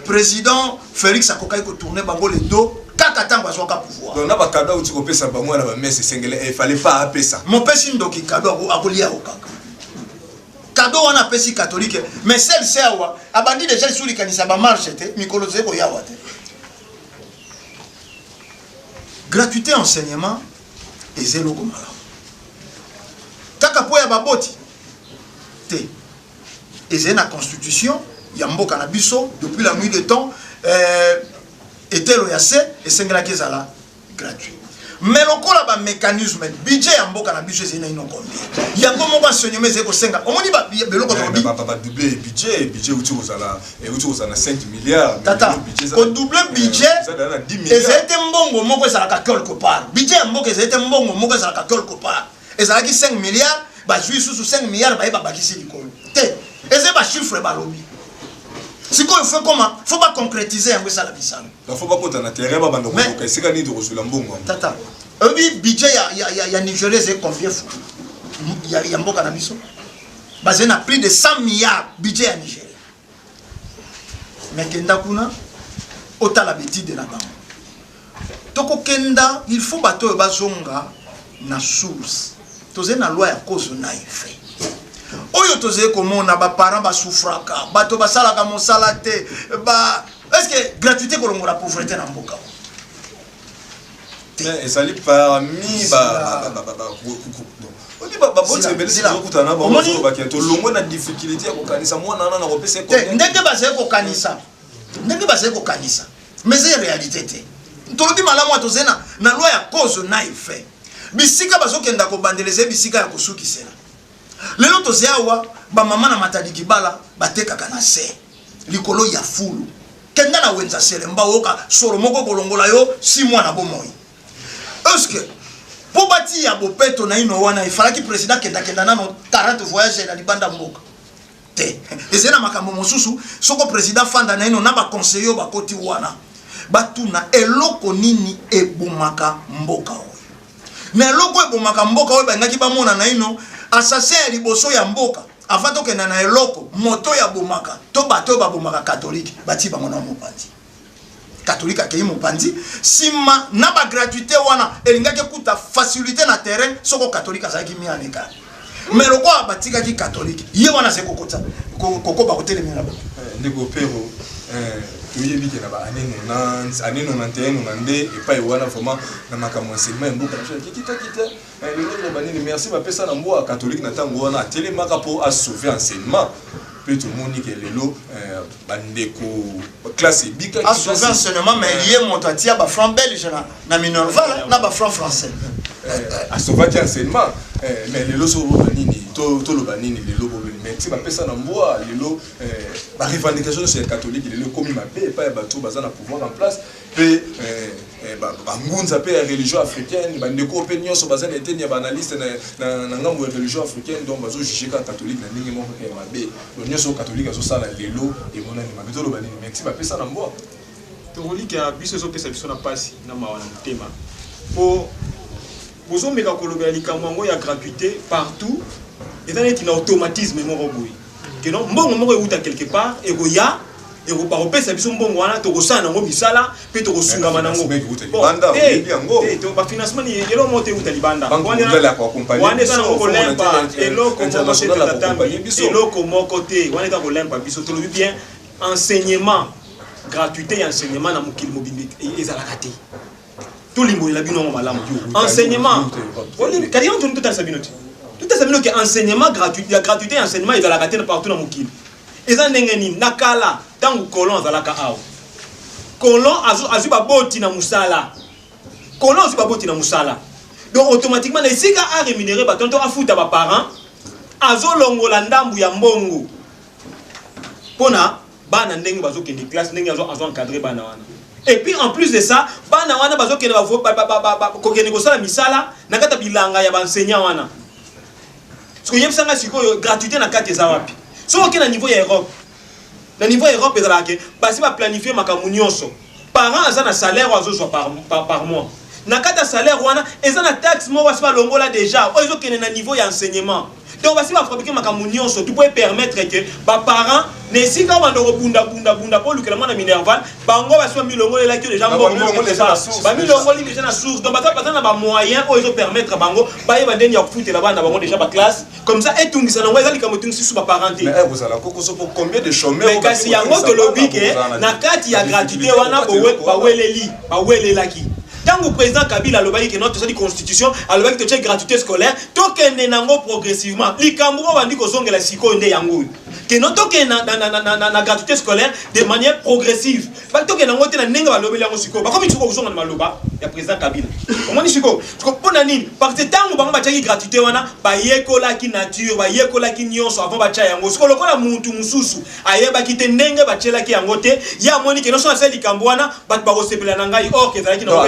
président Félix akokai ko tourner bango le dos kaka tango azoka pouvoir donc na ba cadeau uti ko pesa ba mwana ba messe sengele il fallait pas apesa mon pesi ndoki cadeau akolia okaka cadeau on appelle si catholique mais celle c'est awa abandi déjà sur les kanisa ba marche te mikolo zeko yawa te gratuité enseignement et zéro komala kaka po ya baboti te et c'est la constitution ya mboka na biso depuis la nuit de temps était lo yasse et sengela kezala gratuit mais lokola ba mécanisme budget ya mboka na biso ezina ino combien yango moko enseignement ezeko senga omoni ba beloko to bi ba doubler budget uti kozala na 5 milliards tata ko doubler budget ezete mbongo moko ezalaka quelque part budget ya mboka ezete mbongo moko ezalaka quelque part ezalaki 5 milliards ba jui sous 5 milliards ba bakisi likolo te eze ba chiffre ba lobi siko il faut comment faut pas concrétiser yango ça la bisano la faut pas kota na terrain ba bando ko esika ni to kozula mbongo tata obi budget ya Nigeria c'est combien fou ya mboka na biso basé na plus de 100 milliards budget ya Nigeria mais kenda kuna otala betide na bango toko kenda il faut bato bazonga na source toze na loi ya cause na effet oyo toze komona ba parents ba souffraka bato basalaka mosala te ba est-ce que gratuité kolongola pauvreté na mboka mais ezali parmi ba difficulté ya kokanisa mwana na kopesa ndenge bazali kokanisa mais c'est réalité te tolobi malamu atozena na loi ya cause na effet bisika bazokenda kobandeleza bisika ya kosukisela lelo tozeawa ba mama na matadiki bala batekaka na se likolo ya fulu kenda na wenza selemba oka soro moko kolongola yo 6 mois na bomoi est-ce que pour bati ya bopeto na ino wana ifalaki président kenda nano 40 voyages na libanda mboka te ezena makambo mosusu soko président fanda na ino na ba conseiller ba koti wana batuna eloko nini ebomaka mboka oyo na eloko ebomaka mboka oyo bangaki bamona na ino assassin liboso ya mboka avant to kena na eloko moto ya bomaka to bato ba bomaka catholique bati bango na mopanzi catholique akei mopanzi sima na ba gratuité wana elingaki kuta facilité na terrain soko catholique azaki mianeka mais loko batika ki catholique ye wana se kokota koko ba kotelemela ba ndeko pero toyebi ke na ba année 91 et pas wana vraiment na makambo enseignement mboka kita le banini merci ba pesa na mboka catholique na tango wana telemaka po a sauver enseignement peut tout monde que lelo bandeko classe bika a sauver enseignement mais lié montatia ba franc belge na minerval na ba franc français a sauver enseignement mais lelo so banini to lo banini lelo bo mais si ba pesa na mboka lelo ba revendication sur catholique lelo comme mabe pas ba to bazana pouvoir en place pe bangunza pe religion africaine bandeko pe nyonso bazana eteni ya analyste na ngambo ya religion africaine donc bazo juger ka catholique na ndenge moko ke mabe nyonso catholique azo sala lelo et mona ni mabe to lo banini mais si ba pesa na mboka to relique ya biso zo pesa biso na pasi na mawana mutema po bozo meka kolobela likambo ngo ya gratuité partout et dans un automatisme moko boy que non mbongo moko euta quelque part et goya et ko ba opesa biso mbongo wana to kosana ngo misala pe to kosungama nango banda to ba financement ni yelo mote euta libanda wana eza ngo kolemba eloko moko te wana eza kolemba biso to lobi bien enseignement gratuité et enseignement na mokili mobimbi ezalaka te tout limbo la bino malamu enseignement kadi on tout ça bino tout ça bino que enseignement gratuit la gratuité et enseignement ezalaka te partout na mokili eza ndenge nini nakala tangu kolon azalaka awo kolon azu baboti na musala kolon azu baboti na musala donc automatiquement les sika a rémunéré batonto afuta ba parents azolongola ndambu ya mbongo pona bana ndenge bazokende classe ndenge azo encadrer bana wana et puis en plus de ça bana wana bazokende kokende kosala misala na kata bilanga ya baenseignant wana parce que yebsanga sikoyo gratuité na kati za wapi so ok na niveau ya Europe na niveau ya Europe ezalaka basi ba planifier makambo nyonso parents aza na salaire azozwa par mois na kata salaire wana eza na taxe mo basi ba longola déjà o ezokende na niveau ya enseignement donc basi ba fabriquer makambo nyonso tu peux permettre que ba parents ne sika bando bunda po lukela mwana minerval bango basi mi longola ki déjà mbongo ba mi longola déjà na source donc bata na ba moyen o ezo permettre bango ba yeba ndeni ya kufuta la bana bango déjà ba classe comme ça etungisa na ngweza likambo tungisi su ba parenté mais vous allez kokoso pour combien de chômeurs kasi yango to lobby ke na kati ya gratuité wana ba welelaki tango président Kabila alobaki que notre constitution alobaki que gratuité scolaire tokende nango progressivement likambo bandi ko zongela siko nde yango que non toke na gratuité scolaire de manière progressive ba toke na ngote na nenga ba lobela ngo siko ba comme tu ko zonga na maloba ya président Kabila omoni siko tu pona nini parce que tango bango ba tchaki gratuité wana ba yekola ki nature ba yekola ki nyonso avant ba tcha yango siko lokola muntu mususu ayeba ki te ndenge ba tchela ki yango te ya moni que non so asali kambwana ba ba kosepela na ngai or que zalaki na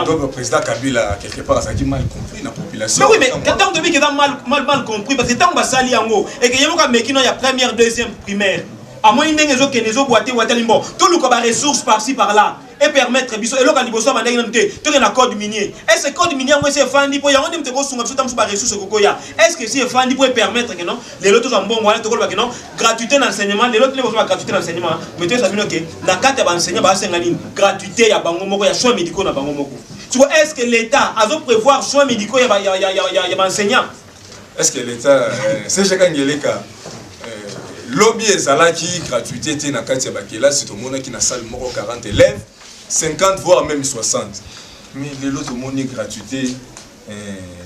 le président Kabila quelque part ça qui mal compris la population. Mais oui, mais tant que tu as mal compris parce que tant que tu as yango et que yemo mekino ya première deuxième primaire à moins ndenge zo kenezo boité limbo tout le ko ba ressources par-ci par-là et permettre biso eloka liboso ba ndenge nte to na code minier est-ce que code minier ngo c'est fandi po yango ndemte ko sunga biso tamsu ba ressources kokoya est-ce que c'est fandi pour permettre que non les lotos en bon moyen to ko ba que non gratuité d'enseignement les lotos les besoin gratuité d'enseignement mais tu sais que la carte ba enseignant ba senga nini gratuité ya bango moko ya soins médicaux na bango moko. Est-ce que l'État a prévoir soins médicaux y a enseignants? Est-ce que l'État c'est chacun qui est cas lobby ezalaki gratuité te na kati ya bakela c'est tout le monde qui na salle moko 40 élèves 50 voire même 60 mais les autres monde gratuité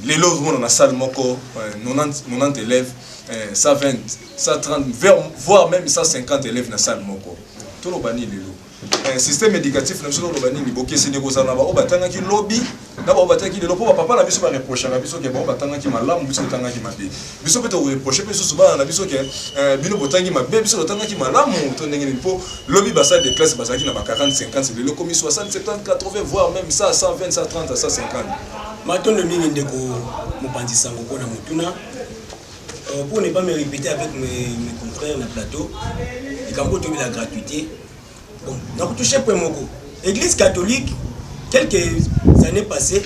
les autres monde na salle moko 90 élèves 120 130 voire même 150 élèves na salle moko tout le bani les système éducatif na biso lo bani ni bokesi ne kozana ba obatanga ki lobby na ba obataki le lopo papa na biso ba reprocher na biso ke ba obatanga ki malamu biso tanga ki mabe biso peut reprocher biso souvent na biso ke bino botangi mabe biso tanga ki malamu to ndenge ni po lobby basa de classe basaki na ba 40 50 le commis 60 70 80 voire même ça 120 130 à 150 matondo mingi ndeko mopanzi sango ko na mutuna pour ne pas me répéter avec mes confrères na plateau et quand on la gratuité. Bon, donc touché pour Moko. L'église catholique, quelques années passées,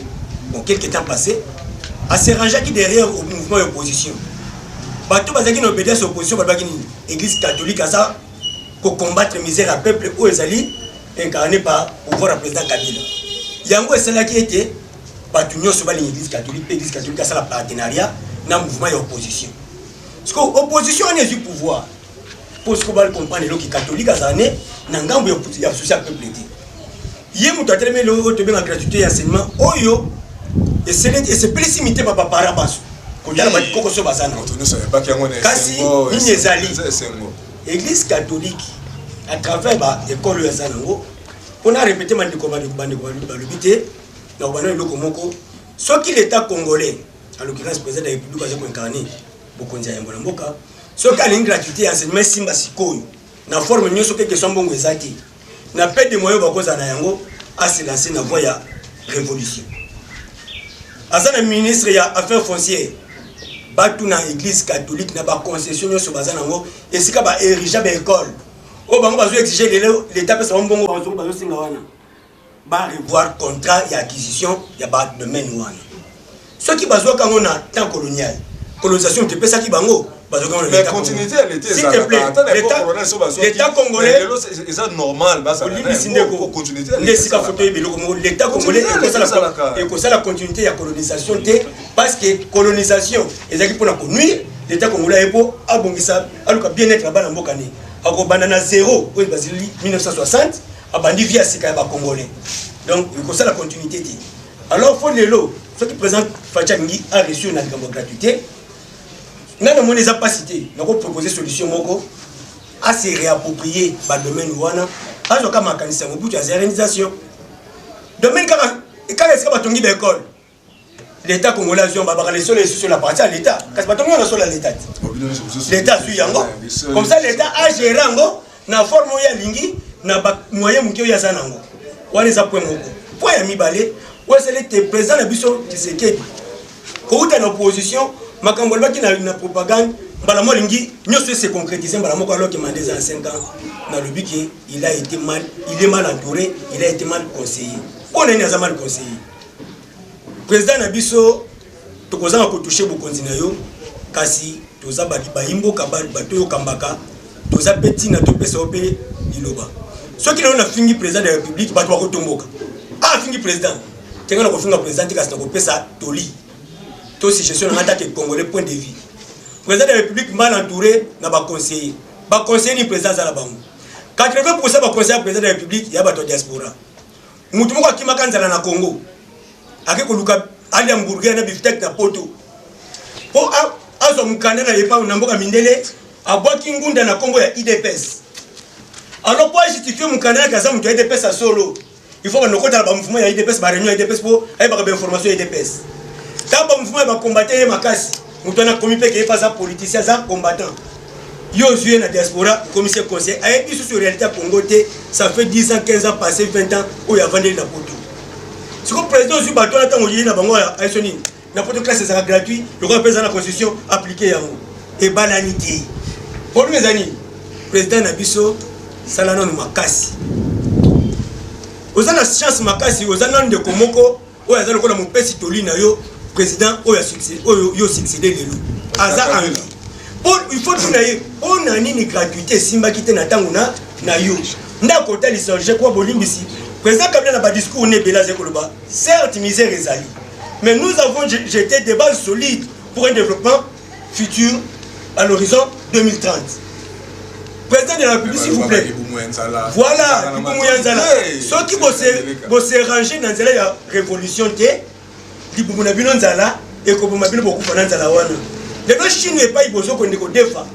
bon, quelques temps passés, a se rangé qui derrière au mouvement d'opposition. Bateau bazaki na obédience opposition, l'église catholique a ça pour combattre la misère à peuple où ils allaient incarné par pouvoir le président Kabila. Yango est celle qui était Batunyo sur l'église catholique, l'église catholique a ça la partenariat dans le mouvement d'opposition. Parce que l'opposition a du pouvoir. Pour ce qu'on va comprendre, les catholiques à l'année, n'angambo ya social peuple été. Hier, nous avons terminé le en gratuité et enseignement. Oyo, et c'est plus limité par Parabas. Quand il y a la Koko Sobazana. Kasi, Ninyezali. L'église catholique, à travers l'école de Zanango, on a répété ce qui l'État congolais, en l'occurrence le président de la République, a incarné, ce qui a une gratuité et enseignement simba sikoyo. Na forme nyoso quelque son bongo ezati na perte de moyens bakoza na yango a se lancer na voie ya révolution azana ministre ya affaires foncières batu na église catholique na ba concession nyoso bazana ngo esika ba érige ba école o bango bazo exiger l'état pesa bongo bazo singa wana ba revoir contrat ya acquisition ya ba domaine wana ceux qui bazo kango na temps colonial colonisation te pesa ki bango. Mais continuité, elle était l'État congolais, c'est normal. L'État congolais est la continuité de la colonisation parce que colonisation, pour la nuire, l'État congolais est pour bien-être là-bas dans le zéro, 1960, abandi via Sika congolais. Donc, c'est la continuité. Alors, il faut les lots. Ce qui présente Fachangi a reçu une gratuité. Nous avons des capacités, nous avons proposé des solutions à se réapproprier le domaine ouana, à ce moment où il y a une réalisation. Domaine quand il y a une école, l'État congolais a les sols sur la partie à l'État. Parce que l'État. L'État suit yango. Comme ça, l'État a géré yango, na forme ya lingi, na moyen mukio ya zanango. Wale za point moko. Point ya mibale, ouais c'est le président de Bisso Tshisekedi. Quand il y a une opposition, Makambol qui na propagande, balamo lingi, nyoso se concrétiser balamo ko alors que mandé en 5 ans dans le but qu'il a été mal, il est mal entouré, il a été mal conseillé. On est mal conseillé. Président Nabiso to kozanga ko toucher bokonzi na yo kasi toza baimbo kabali bato kambaka toza petit na to pesa opé liloba. Ceux qui l'ont fini président de la République bato ko tomboka. Ah fini président. Tenga na ko finga président kasi na ko pesa toli. Tout si je suis en attaque congolais point de vue. Président de la République mal entouré n'a pas conseillé. Pas conseiller ni président à la banque. 80% va conseiller président de la République, il y a bateau diaspora. Moutoumou qui m'a canzé na Congo. Avec Koluka, Ali Hamburger na biftek na poto. Pour azo mukanda na yepa na mboka mindele, abwaki ngunda na kombo ya IDPS. Alors pour justifier mon canal kaza mutu IDPS à solo, il faut que nous comptons le mouvement ya IDPS, ba réunion IDPS pour avoir information IDPS. Quand le mouvement va combattre makasi, mutu na komi pe ke pas un politicien, ça combattant. Yo joué na diaspora, commissaire conseil, avec biso sur réalité Congo ça fait 10 ans, 15 ans passé 20 ans où il y a vendu la poto. Si le président du bateau na tango na bango ya Aisoni, na poto classe c'est gratuit, le grand président de la constitution appliqué yango et banalité. Pour mes amis, président Nabiso salana no makasi. Ozana chance makasi, ozana de komoko, o yazalo ko na mopesi toli na yo président o ya succès, o yo succéder lelo. Aza angi. Il faut tout naïe. On a une gratuité simba qui te n'attend na yo. Nda kota lisonje je crois bolimbisi. Président Kabila n'a pas discours né bela zekoloba. Certes misère ezali. Mais nous avons jeté des bases solides pour un développement futur à l'horizon 2030. Président de la République, s'il vous plaît. Voilà, ceux qui vont se ranger dans la révolution, qui vont se nzala et qui vont se beaucoup de les deux Chine n'est pas besoin qu'on ait défa.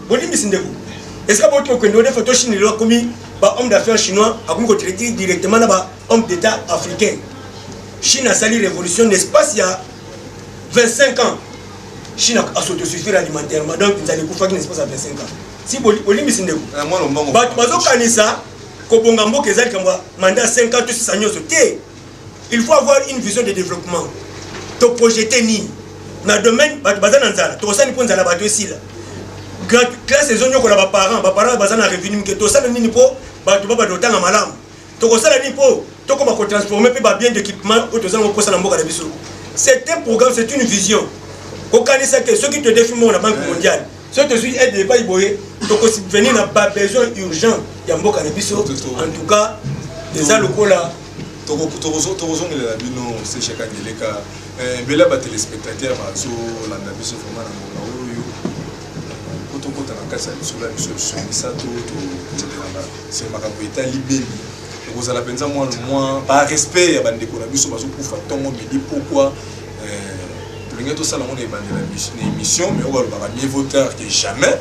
Est-ce que votre qu'on ait fait Chine là comme homme d'affaires chinois a comme traité directement là homme d'État africain. Chine a sali révolution l'espace il y a 25 ans. Chine a s'autosuffire alimentairement donc nous allons faire un espace à 25 ans. Si Bolimi Sindeko. Bazo kanisa ko bongambo kezali kamba mandat 5 ans tout ça nyoso té. Il faut avoir une vision de développement. To projeter ni na domaine bazana nzala. To sani ponza la bato esila. Classe saison nyoko la ba parents bazana revenu ke to sala nini po bato baba dotanga malamu. To ko sala ni po to ko ba ko transformer pe ba bien d'équipement au to zana ko sala mboka na biso. C'est un programme, c'est une vision. Ko kanisa que ceux qui te défient la Banque mondiale. Ceux qui te aident pas y boyer, donc venir n'a pas besoin urgent. Il y a beaucoup de biso. En tout cas, les alocaux là. Torozo il a dit non, c'est chaque année les cas. Bela ba téléspectateurs bazo la biso vraiment na ngolo. Koto kota na kasa sur la biso ça tout c'est makambo eta libeli. Vous allez penser moi par respect ya bandeko na biso bazo kufa tongo me dit pourquoi tout ça, on est dans une émission, mais on va mieux voter que jamais.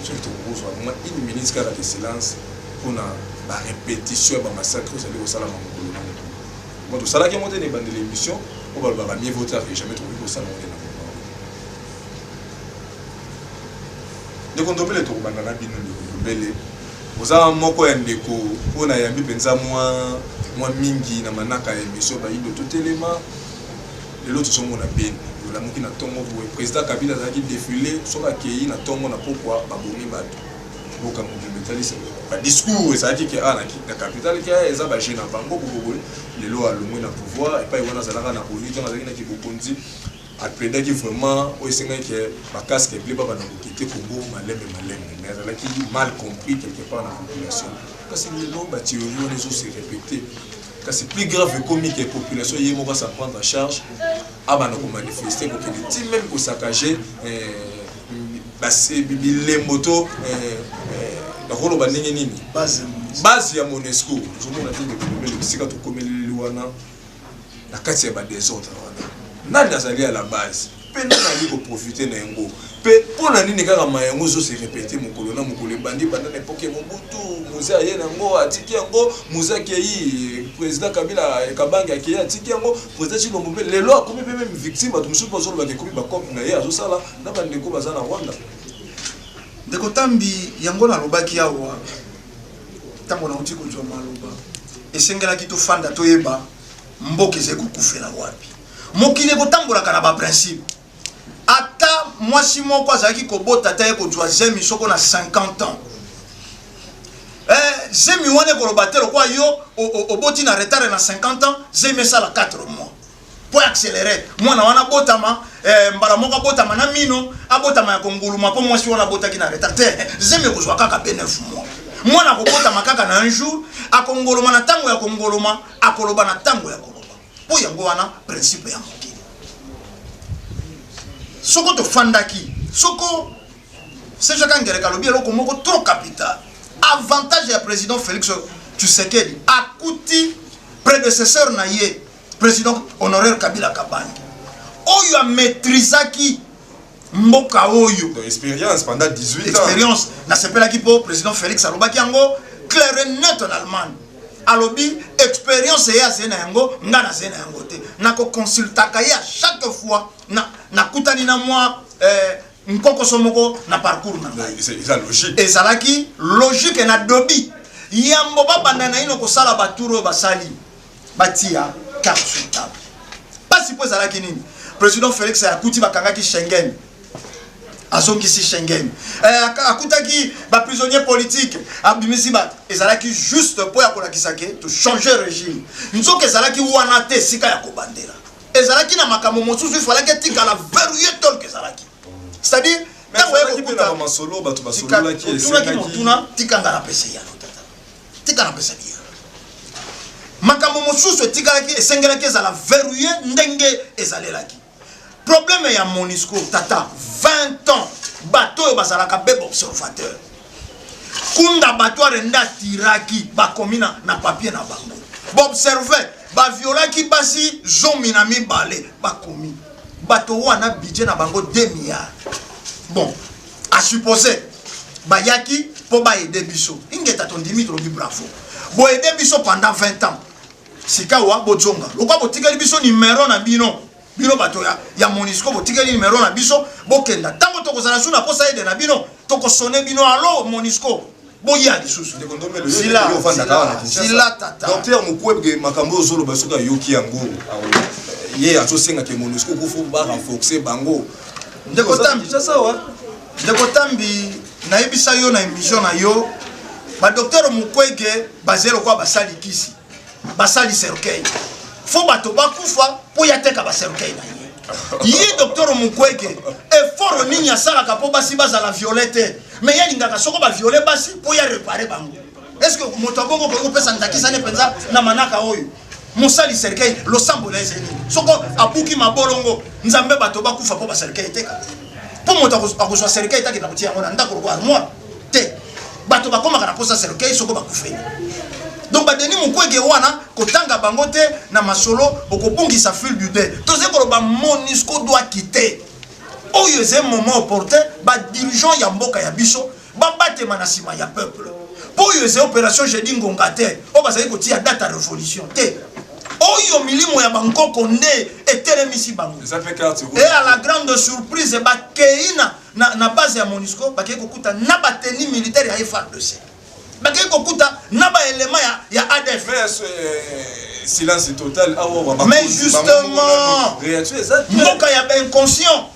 Surtout, une ministre de silence pour la répétition de massacre, vous allez au salon. Bon, tout ça, là, qui est monté dans l'émission, on va mieux voter que jamais trouver au salon. Donc, on doit les trouver dans la bine. Vous avez un mot pour un déco, on a mis moi mingi na manaka émission, bah, il doit tout élément. Les autres sont mon appel. La mouki na tongo pour le président Kabila a dit défilé sur la qui na tongo na pourquoi baboni bato. Boka mouvement c'est discours et ça dit que la capitale qui a ezaba gêne na bango pour les lois le moins na pouvoir et pas wana zalaka na politique na zalaka ki bokonzi a plaider qui vraiment au senga que ba casque blé baba na quitter Congo malem mais zalaka qui mal compris quelque part dans la population parce que les lois ba théorie les autres se répéter. C'est plus grave que la population va s'en prendre en charge à manifester pour que les teams même pour saccager les motos base ya Monesco nous avons dit que si tu comme la quartier des autres nani azali à la base pe nani ko profiter na ngo pe pour la nini kaka mayango zo se répéter mokolo na mokolo bandi pendant l'époque Mobutu Musa ye nango atiki yango Musa Kei président Kabila Kabanga Kei atiki yango président Chilombo les lois comme même victime ba tumusu pozo ba komi ba comme na ye azo sala na ba ndeko bazana Rwanda de kotambi yango na lobaki awa tango na utiko jo maloba esengela ki to fanda to yeba mboke ze kukufela wapi mokile kotambola kana ba principe ata mwasi moko azaki kobota ta ko jwa zemi soko na 50 ans zemi wane ko lobatelo kwa yo oboti na retard na 50 ans zemi sala 4 mois pour accélérer mwana wana botama mbala moko botama na mino abotama ya konguluma po mwasi wana botaki na retard zemi ko jwa kaka 9 mois mwana ko botama kaka na un jour akongoloma na tango ya kongoloma akoloba na tango ya koloba po yango wana principe ya mokili soko to fandaki soko c'est chacun qui regarde bien loko moko trop capital avantage ya président Félix Tshisekedi akuti prédécesseur na ye président honoraire Kabila Kabange oyo a maîtrisaki mboka oyo expérience pendant 18 ans expérience na sepela ki po président Félix alobaki yango clair et net en allemand alobi expérience ya zena yango nga na zena yango te na ko consultaka ya chaque fois na kutani na moi nkoko somoko na parcours na ngai c'est logique ezalaki logique na dobi yambo babanda na ino kosala baturo basali batia carte sur table pas si po ezalaki nini président Félix akuti bakangaki Schengen azongisi Schengen akutaki ba prisonnier politique abimisi bat ezalaki juste po ya kolakisa ke to changer régime nzoka ezalaki wana te sika ya kobandela ezalaki na makambo mosusu ifalaki tika la verrouiller tol que ezalaki c'est-à-dire tango ya kokuta masolo bato basolola ki esengaki motuna tika ngala pese ya tata tika na pese ya makambo mosusu etikalaki esengelaki ezala verrouiller ndenge ezalelaki problème ya Monisco tata 20 ans bateau bazalaka bebe observateur kunda bateau arenda tiraki bakomina na papier na bango observer ba violaki basi zomi na mibale bakomi bateau wana budget na bango 2 milliards bon à supposer bayaki po ba aider biso ingeta ton Dimitri bi bravo bo aider biso pendant 20 ans sikawa bozonga lokwa botikali biso numéro na bino bato ya Monisco botikeli numéro na biso bokenda tango tokozala suna posa ede na bino tokosone bino alo Monisco boya lisusu sila tata docteur Mukwege makambo zolo basoka yoki yango ye azosenga ke Monisco kufu ba renforcer bango ndeko tambi sawa ndeko tambi na ebisa yo na émission na yo ba docteur Mukwege bazelo kwa basali kisi basali cercueil faut bato bakufa po yateka baserukei na ye docteur Mukwege effort nini asalaka po basi bazala violette mais yalingaka soko ba violer basi po ya réparer bango est-ce que moto bongo ko pesa ndakisa ne penza na manaka oyo musali serkei lo sambo na ezeni soko abuki mabolongo nzambe bato bakufa po baserkei teka po moto akozwa serkei taki na kutia ngona ndako ko armoire te bato bakoma na posa serkei soko bakufeni. Donc Denis Mukwege wana kotanga bango te na masolo okobungisa fil du dé. Tozé ko ba Monisco doit quitter. Oyo ze moment opportun ba dirigeant ya mboka ya biso ba batema na sima ya peuple. Oyo ze opération jeudi ngonga te. O ba zali ko tia date à révolution te. Oyo milimo ya bangoko nde etelemisi bango. Et à la grande surprise ba keina na base ya Monisco ba ke kokuta na ba tenue militaire ya FARDC. Bakay kokuta naba élément ya ADF silence total mais justement mboka ya inconscient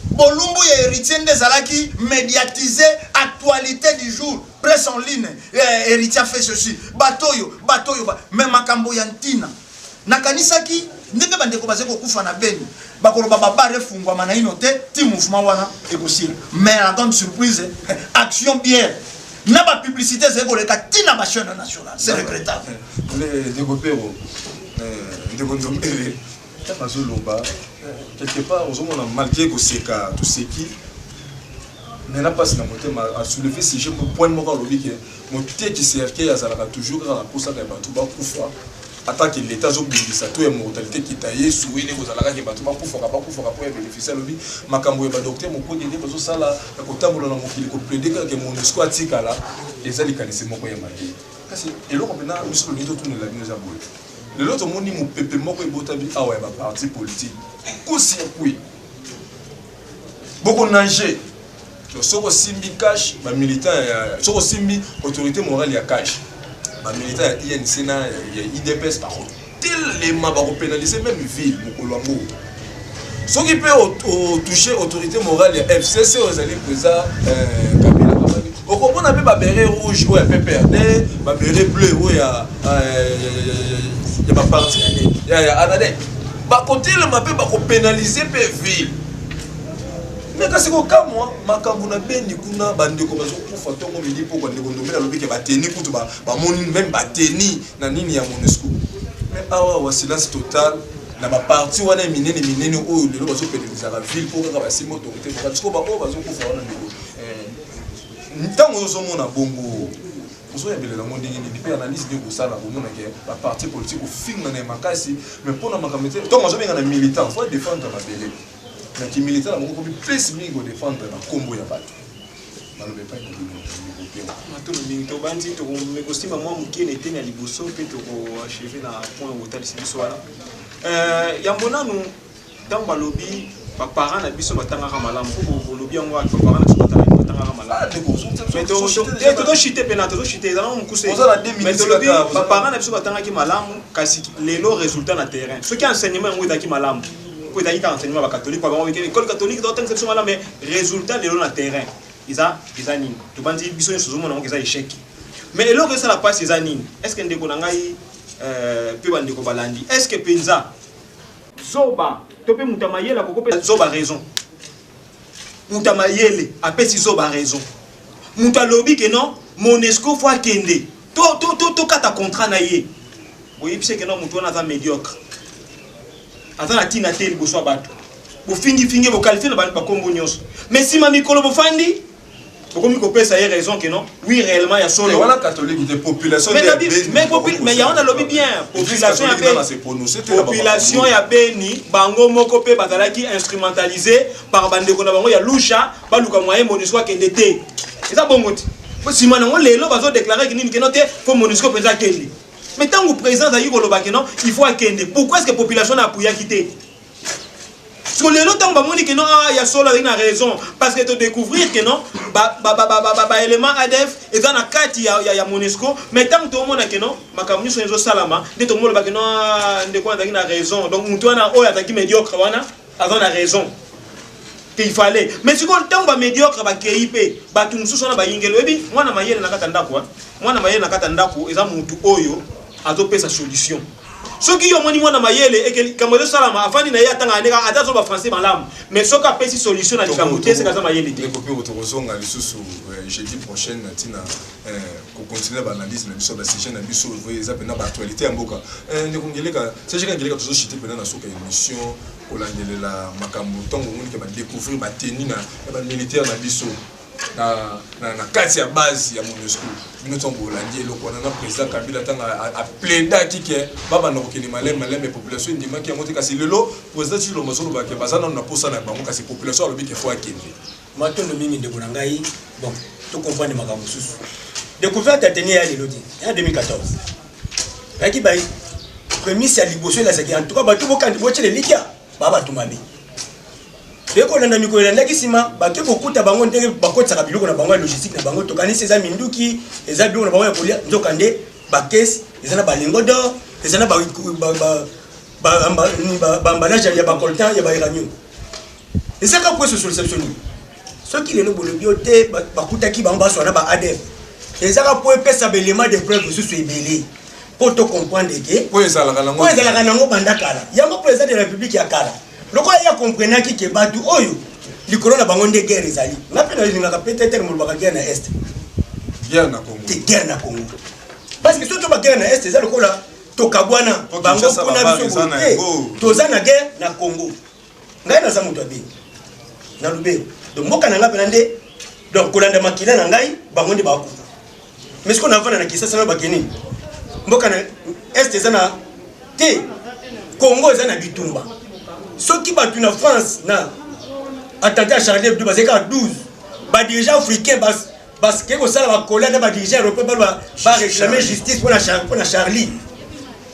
bolumbu ya héritier ndezalaki médiatiser actualité du jour presse en ligne héritier fait ceci batoyo mais makambo ya ntina nakanisaki ndenge bandeko bazeko kufa na beni bakoloba babare fungwa mana ino te ti mouvement wana ekosila mais la grande surprise action bière na ba publicité c'est pour les katina ba chaîne nationale c'est regrettable les développeurs ndekondombele tapazo lomba quelque part aux hommes malgré que c'est ka tout ce qui mais n'a pas na motema à soulever si je me point moko lobi que mon tête qui cercle azalaka toujours la posa ka ba tuba kufa attaque l'état zobundisa to ya mortalité qui taillé souine ko zalaka ke ba tuba kufa ka pour bénéficier lobi makambo ya docteur Mukwege nde bazo sala ko tambola na mokili ko plaider que Monisco atikala ezali kanisi moko ya mali kasi eloko pena miso ni to tuna la bino za boye le lot moni mo pepe moko ebotabi awa ya ba parti politique ko circuit beaucoup nanger soko simbi cash ba militant soko simbi autorité morale ya cash ba militant ya INC na ya IDPS par contre tellement ba pénaliser même ville mokolo ngo soki peut toucher autorité morale ya FCC aux alliés présents Kabila Kabali okopona pe ba béret rouge ou ya PPRD ba béret bleu ou ya ba parti ya ANADEC ba côté le mapé ba ko pénaliser pe ville. Mais quand c'est au cas moi makambo na beni kuna bandeko bazo kufa tongo midi poko ndeko ndomela lobike bateni kutu ba moni même bateni na nini ya Monisco mais awa wa silence total na ba parti wana minene oyo lelo bazo pénaliser la ville pour ka ba simo autorité parce que ba o bazo kufa wana ndeko ntango ozo mona bongo ozo ya belela mo ndenge ni pe analyse de kosala ko mona ke ba parti politique au film na makasi mais pour na makamete tongo ozo benga na militant faut défendre ma belé na ki militaire moko komi place mingi ko défendre na kombo ya bato balobe pa ko matono mingi to bandi to mekostima mwa mokene eteni ya liboso mpe tokoacheve na point otalisi biso wana yambo nanu ntango balobi baparent na biso batangaka malamu po bolobi yango ati baparent na biso batangaka malamu tozochite pena tozochite ezalaka mokuse mais tolobi baparent na biso batangaki malamu kasi lelo résultat na terrain soki enseignement yango ezalaki malamu po ezalaki ka enseignement bacatholique pa bango école catholique totangisa biso malamu mais résultat lelo na terrain eza nini tobandi biso nyonso ozomona yango eza échec mais eloko esala mpasi eza nini est ce que ndeko na ngai mpe bandeko balandi est ce que mpenza zoba to mpe moto amayele akoko mpe zoba raison moto amayele apesi zoba raison moto alobi ke non monesco fo akende tokata contrat na ye boyebise ke non moto wana aza médiocre aza na ntina te liboso ya bato bofingifingi bokalifie na bakombo nyonso mais nsima mikolo bofandi bokomi kopesa ye raison que non oui réellement ya solo wala catholique de population mais ya on a lobby bien population ya Beni bango moko pe bazalaki instrumentalisé par bandeko na bango ya lusha baluka moyen MONUSCO kende te eza bongo te sima nango lelo bazo déclarer que nini que non te fo MONUSCO penza kende mais tant que président za yiko loba que non il faut akende pourquoi est-ce que population na apuya quitter sur les lots, on dit que non, il y a solo une raison. Parce que tu découvrir que non, élément ADF, et dans la carte, il y a MONUSCO, mais tant que tout le monde a que non, ma communauté sur les salama, tout le monde a que non, de quoi il a raison. Donc, nous avons un attaqué médiocre, on a raison. Qu'il fallait. Mais si on tombe médiocre, KIP, tout nous sommes à Yingelo, moi, je suis à Katandako, moi, je suis à Katandako, et ça, mon tout oyo, adopter sa solution. Ce qui ont moni mwana mayele et que kamodo salama afani na ya tanga ndeka atazo ba français malamu mais soka pesi solution na likamote c'est kaza mayele te ko pe otokozonga lisusu jeudi prochaine tina ko continuer ba analyse na biso ba session na biso voyez ça pena ba actualité ya mboka ndeko ngeleka c'est je ngeleka tozo chiter pena na soka émission ko langelela makambo tongo ngoni ke ba découvrir ba tenue na ba militaire na biso na kati ya base ya MONUSCO nous sommes Bolandi loko na président Kabila tanga a plaida kike baba na kokeni malem population ndima ki amote kasi lelo président Chilo Masolo ba ke bazana na posa na bango kasi population alobi ke fo akende matondo mingi ndeko na ngai bon to comprendre makambo susu découverte a tenu ya lelo en 2014 kaki bai prémisse ya liboso la saki en tout cas ba tout bokandi bochele likia baba tumabi Eko landa mikolo landa kisima bake kokuta bango ndenge bakotsa biloko na bango logistique na bango tokanisi eza minduki eza biloko na bango ya kolia nzokande bakesi eza na balingo d'or eza na emballage ya bacoltan ya bairanium eza ka pour solution soki lelo bolobi ote bakutaki bango baswana ba ADF eza ka pour pesa belema de preuve susu ebele pour to comprendre que pour ezalaka nango bandakala yango président de la République ya kala loko ya comprendre ki ke batu oyo likolo na bango nde guerre ezali ngapi na linga peut-être mo baka guerre na est guerre na Congo guerre na Congo parce que surtout ba guerre na est ezali kola to kabwana bango kuna biso toza na guerre na Congo ngai na zamu to abi na lubero donc mboka na ngapi na nde donc kolanda makila na ngai bango nde bako mais ce qu'on a vu na Kinshasa na bakeni mboka na est ezana te Congo ezana bitumba ceux qui battent en France na attentat à Charlie Hebdo basé ka 12 ba dirigeants africains parce que ko sala ba colère ba dirigeants européens ba réclamer justice pour la Charlie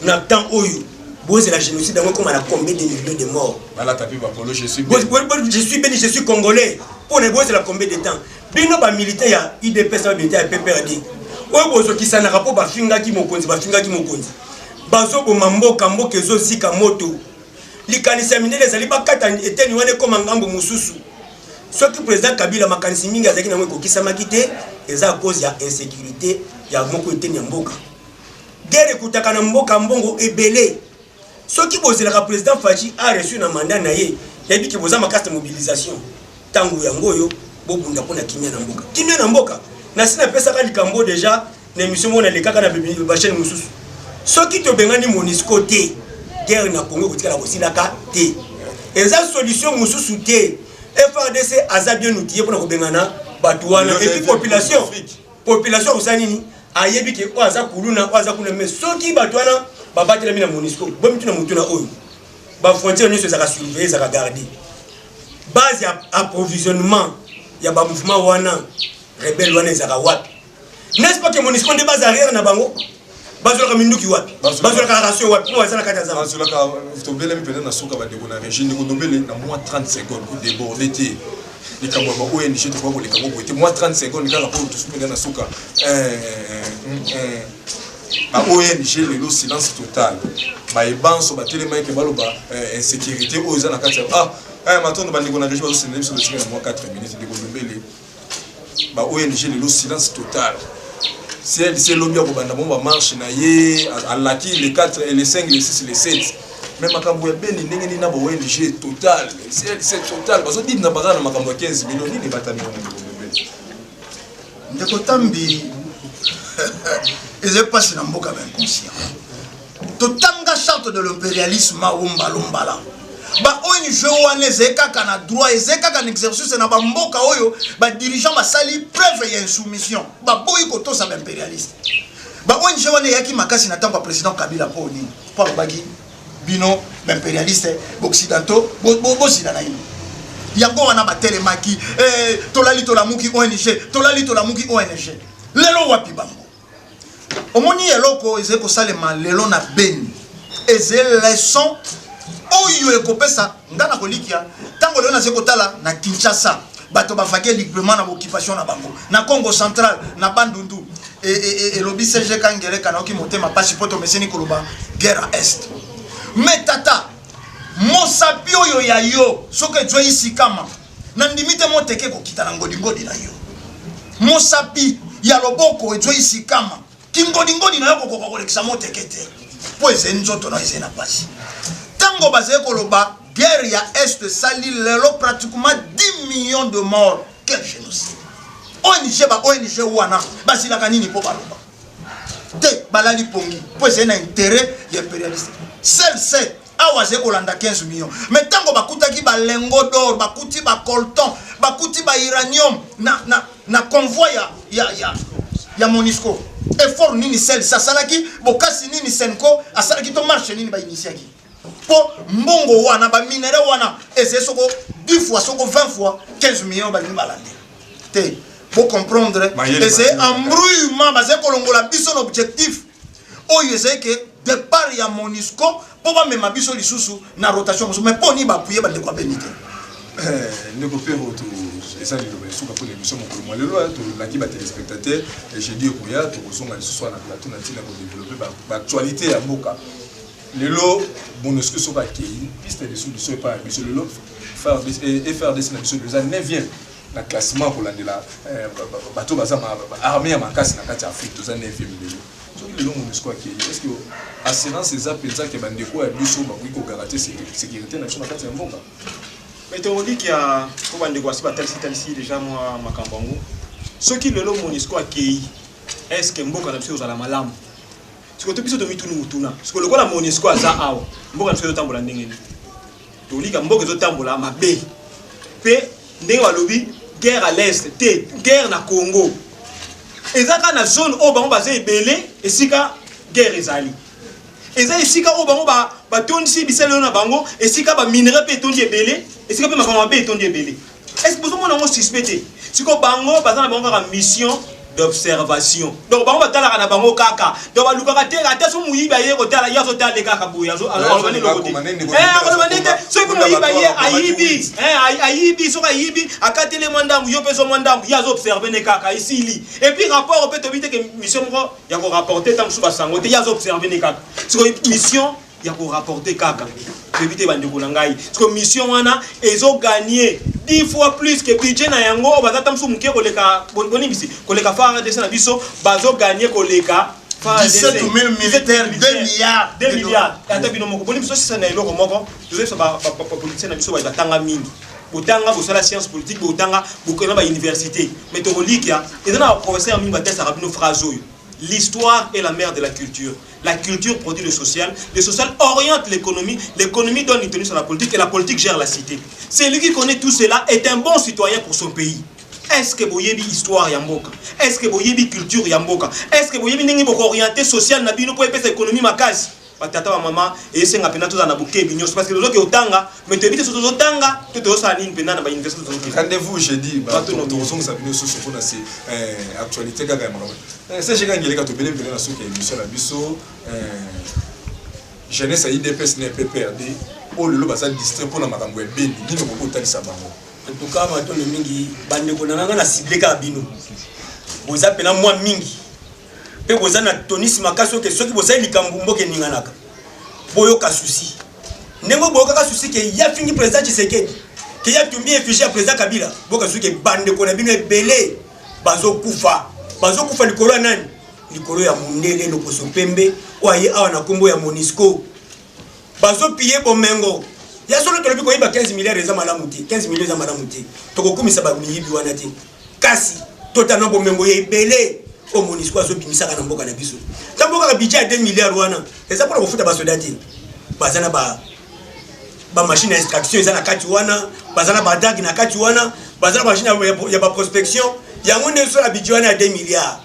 na temps oyo boze la génocide donc comme on a combien de millions de morts ala tapi ba polo je suis béni je suis congolais pour ne boze la combien de temps bino ba militaire ya UDPS ba militaire PPRD oyo bozo ki sana rapport ba finga ki mokonzi bazo bo mamboka mboka ezo zika moto likanisa minele ezali bakata eteni wane koma ngambo mususu soki président Kabila makanisi mingi azaki na mweko kisamaki te eza à cause ya insécurité ya moko eteni ya mboka guerre kutaka na mboka mbongo ebele soki bozelaka président Fachi a reçu na mandat na ye yebi ki boza makasta mobilisation tangu yango oyo bobunda pona kimia na mboka na sina pesa ka likambo déjà na émission mona lekaka na ba chaîne mususu soki to bengani MONUSCO te guerre na Congo kotika la kosilaka te eza solution mususu te FRDC aza bien outillé pour na kobengana batu wana et puis population osanini ayebi ke o aza kuluna o aza kuna mais soki batu wana babatela mina MONUSCO bomi tuna mutuna oyo ba frontière nyonso ezaka surveiller ezaka garder base ya approvisionnement ya ba mouvement wana rebelle wana ezaka wapi? N'est-ce pas que MONUSCO nde base arrière na bango? Bazolaka minduki wapi? Bazolaka ration wapi? Moi ezala kata za. Bazolaka tombele mpena na soka bandeko na régime ko tombele na moins 30 secondes pour déborder té. Les Camerounais ONG tu vois les Camerounais était moins 30 secondes quand rapport tout ce na soka. Ba ONG le silence total. Ba ebanso ba telema ke baloba insécurité oza na kati maintenant bandeko na régime bazo senema sur le na moins 4 minutes de kombele. Ba ONG le silence total. C'est l'objet de la marche, à l'acquis, les 4, les 5, les 6, les 7. Même quand vous avez une ONG total, c'est total. Parce que vous avez 15 millions de batailles. Ndeko Tambi, ils ne passent pas dans le inconscient. Totanga charte de l'impérialisme, Lombala. Ba ONG wana ezekaka na droit ezekaka na exercice na bamboka oyo ba dirigeant basali preuve ya insoumission ba boyi kotosa ba impérialiste ba ONG wana yaki makasi na tango président Kabila poni pa bagi bino ba impérialiste occidentaux bosida na ino yango wana ba telemaki tolali tolamuki ONG lelo wapi bango omoni eloko ezeko salema lelo na Beni ezele leçon oyo ekopesa ngana kolikia tango leo na zekotala na Kinshasa bato bafake librement na occupation na bango na Congo central na Bandundu et lobi CG Kangere kanoki motema pasi poto meseni koloba guerre à est metata mosapi oyo ya yo soke jwe isi kama na ndimite moteke kokita na ngodi na yo mosapi ya loboko jwe isi kama kingodi na yo kokolekisa moteke te po ezenzoto na ezena pasi tango bazé koloba guerre ya est sali lelo pratiquement 10 millions de morts. Quel génocide. ONG wana basilaka nini po baloba te balali pongi po ezena intérêt ya impérialiste c'est awazé kolanda 15 millions mais tango bakutaki ba lengo d'or bakuti ba coltan bakuti ba uranium na convoi ya MONUSCO effort nini sel salaki bokasi nini senko asalaki to marche nini ba initiaki po mbongo wana ba minere wana ese soko 10 fois soko 20 fois 15 millions ba balande te pour comprendre ese embrouillement basé kolongola biso objectif oyo ese que départ ya MONUSCO pour ba mema biso lisusu na rotation mais pour ni ba puye ba de quoi benite ne copier auto et ça le souka pour l'émission mon moi le loi to la qui ba téléspectateurs et j'ai dit au ya to kosonga lisusu na plateau na tina ko développer ba actualité ya mboka lelo MONUSCO soka kei piste de solution pas monsieur lelo faire des na biso de 9e na classement pour la de la bateau baza armée ya makasi na kati Afrique to 9e lelo soki lelo MONUSCO kei est-ce que assurance eza penza ke bandeko ya biso ba ko garantir sécurité na biso na kati ya mboka mais on dit qu'il y a pour bandeko asi ba talisi déjà moi makambango soki lelo MONUSCO kei est-ce que mboka na biso za la malamu siko to biso to mitunu mutuna siko lokola MONUSCO aza awa mboka biso tambola ndenge ni to lika mboka zo tambola mabe pe ndenge walobi guerre à l'est te guerre na Congo ezaka na zone o bango baza ebele esika guerre ezali eza esika o bango ba tondisi biselo na bango esika ba minerai pe tondi ebele esika pe makama be tondi ebele est-ce que bozo mona ngo suspecté siko bango baza na bango ka mission d'observation donc bango batala na bango kaka donc balukaka te ata so muyiba ye ko tala yazo tala de kaka boya zo alors bani lokote ko banete so ko muyiba ye ayibi so ka yibi akatele mandangu yo peso mandangu yazo observer ne kaka isili et puis rapport peut obite que mission ko ya ko rapporter tam suba sango te yazo observer ne kaka so mission ya ko rapporter kaka éviter bandeko na ngai parce que mission wana ezo gagner 10 fois plus que budget na yango bazata msu muke koleka boni bisi koleka fara de na biso bazo gagner koleka 17 000 militaires 2 milliards ata bino moko boni biso sisa na eloko moko tozo ba politicien na biso ba tanga mingi botanga bosala science politique botanga bokona ba université mais to reliquia et dans professeur mingi ba tesa rabino phrase oyo l'histoire est la mère de la culture. La culture produit le social oriente l'économie, l'économie donne une tenue sur la politique et la politique gère la cité. Celui qui connaît tout cela est un bon citoyen pour son pays. Est-ce que boyebi histoire yamboka? Est-ce que boyebi culture yamboka? Est-ce que boyebi ningi boko orienté social na bino pour épesa économie makasi? batata wa mama esenga pena to na bokebi nyos parce que lozo ke otanga mais te bité sozo tanga to to sa ligne pena na ba université to. Rendez-vous jeudi ba to zonga sa bino soso pona c'est actualité kaka ya mama. C'est chez ngeli ka to belem na soki émission la biso jeunesse IDPS ne PPRD o lelo ba sa distrait pona makambo ebeni nino ko talisa bango. En tout cas bato mingi bande ko nanga na ciblé ka bino. Boza pena moi mingi. Pe boza na tonisi makaso ke soki boza likambu mboke ninganaka. Boyo ka souci. Nengo boyo ka souci ke ya fingi président Tshisekedi. Ke ya tumbi effigie président Kabila. Boka souci ke bande ko na bino ebele bazo kufa. Bazo kufa likolo nani? Likolo ya mundele no koso pembe o aye awa na kombo ya Monisco. Bazo piller bomengo. Ya solo tolobi ko yiba 15 milliards eza malamu te. 15 millions eza malamu te. Tokokumisa ba miyibi wana te. Kasi totana bomengo ye ebele. O Monisco azo bimisaka na mboka na biso. Tamboka ka budget 2 milliards wana. Eza pour bofuta ba soldati. Bazana ba machine à extraction eza na kati wana, bazana ba dag na kati wana, bazana machine ya ba prospection. Yango ne so la budget wana 2 milliards.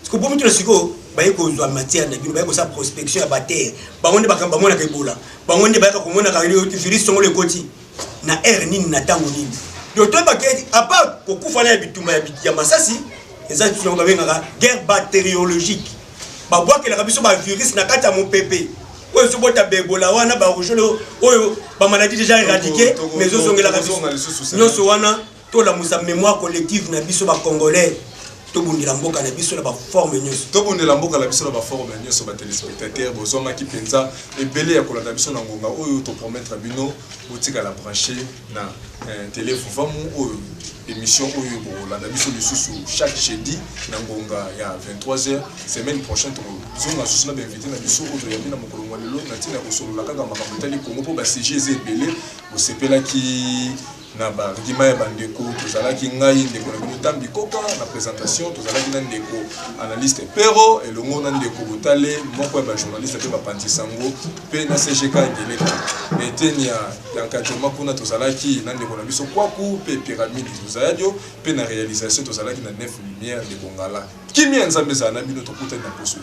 Parce que pour mutu siko baye ko zo matière na bino baye ko sa prospection ya ba terre. Bangonde bakamba mona ka ebola. Bangonde baye ko mona ka virus songo le koti. Na air nini na tango nini. Docteur Bakedi à part ko kufa na bitumba ya masasi. Eza tuyo babenga guerre bactériologique. Ba boa ke la biso ba virus na kati ya mopepe. Oyo so bota bebola wana ba rojolo oyo ba maladie déjà éradiquée mais zo songela ka biso. Nyoso wana to la musa mémoire collective na biso ba congolais. To bundila mboka na biso na ba forme nyoso. To bundila mboka la biso na ba forme nyoso ba téléspectateurs bozoma ki penza ebele ya kolanda biso na ngonga oyo to promettre bino botika la brancher na téléphone oyo émission oyo bolanda biso lisusu chaque jeudi na ngonga ya 23h semaine prochaine to zonga susu na ba invité na biso oyo ya bina mokolo lelo na tina ko solo la kaka makambo tali Congo po ba CG ebele bo sepela ki na ba ngima ya bandeko tozalaki ngai ndeko na bino tambi koka na présentation tozalaki na ndeko analyste pero elongo na ndeko botale moko ya ba journaliste pe ba panti sango pe na CGK ngeleka meteni ya encadrement kuna tozalaki na ndeko na biso kwaku pe pyramide tozayadio pe na réalisation tozalaki na 9 lumière ndeko ngala kimia nzambe za na bino tokutani na poso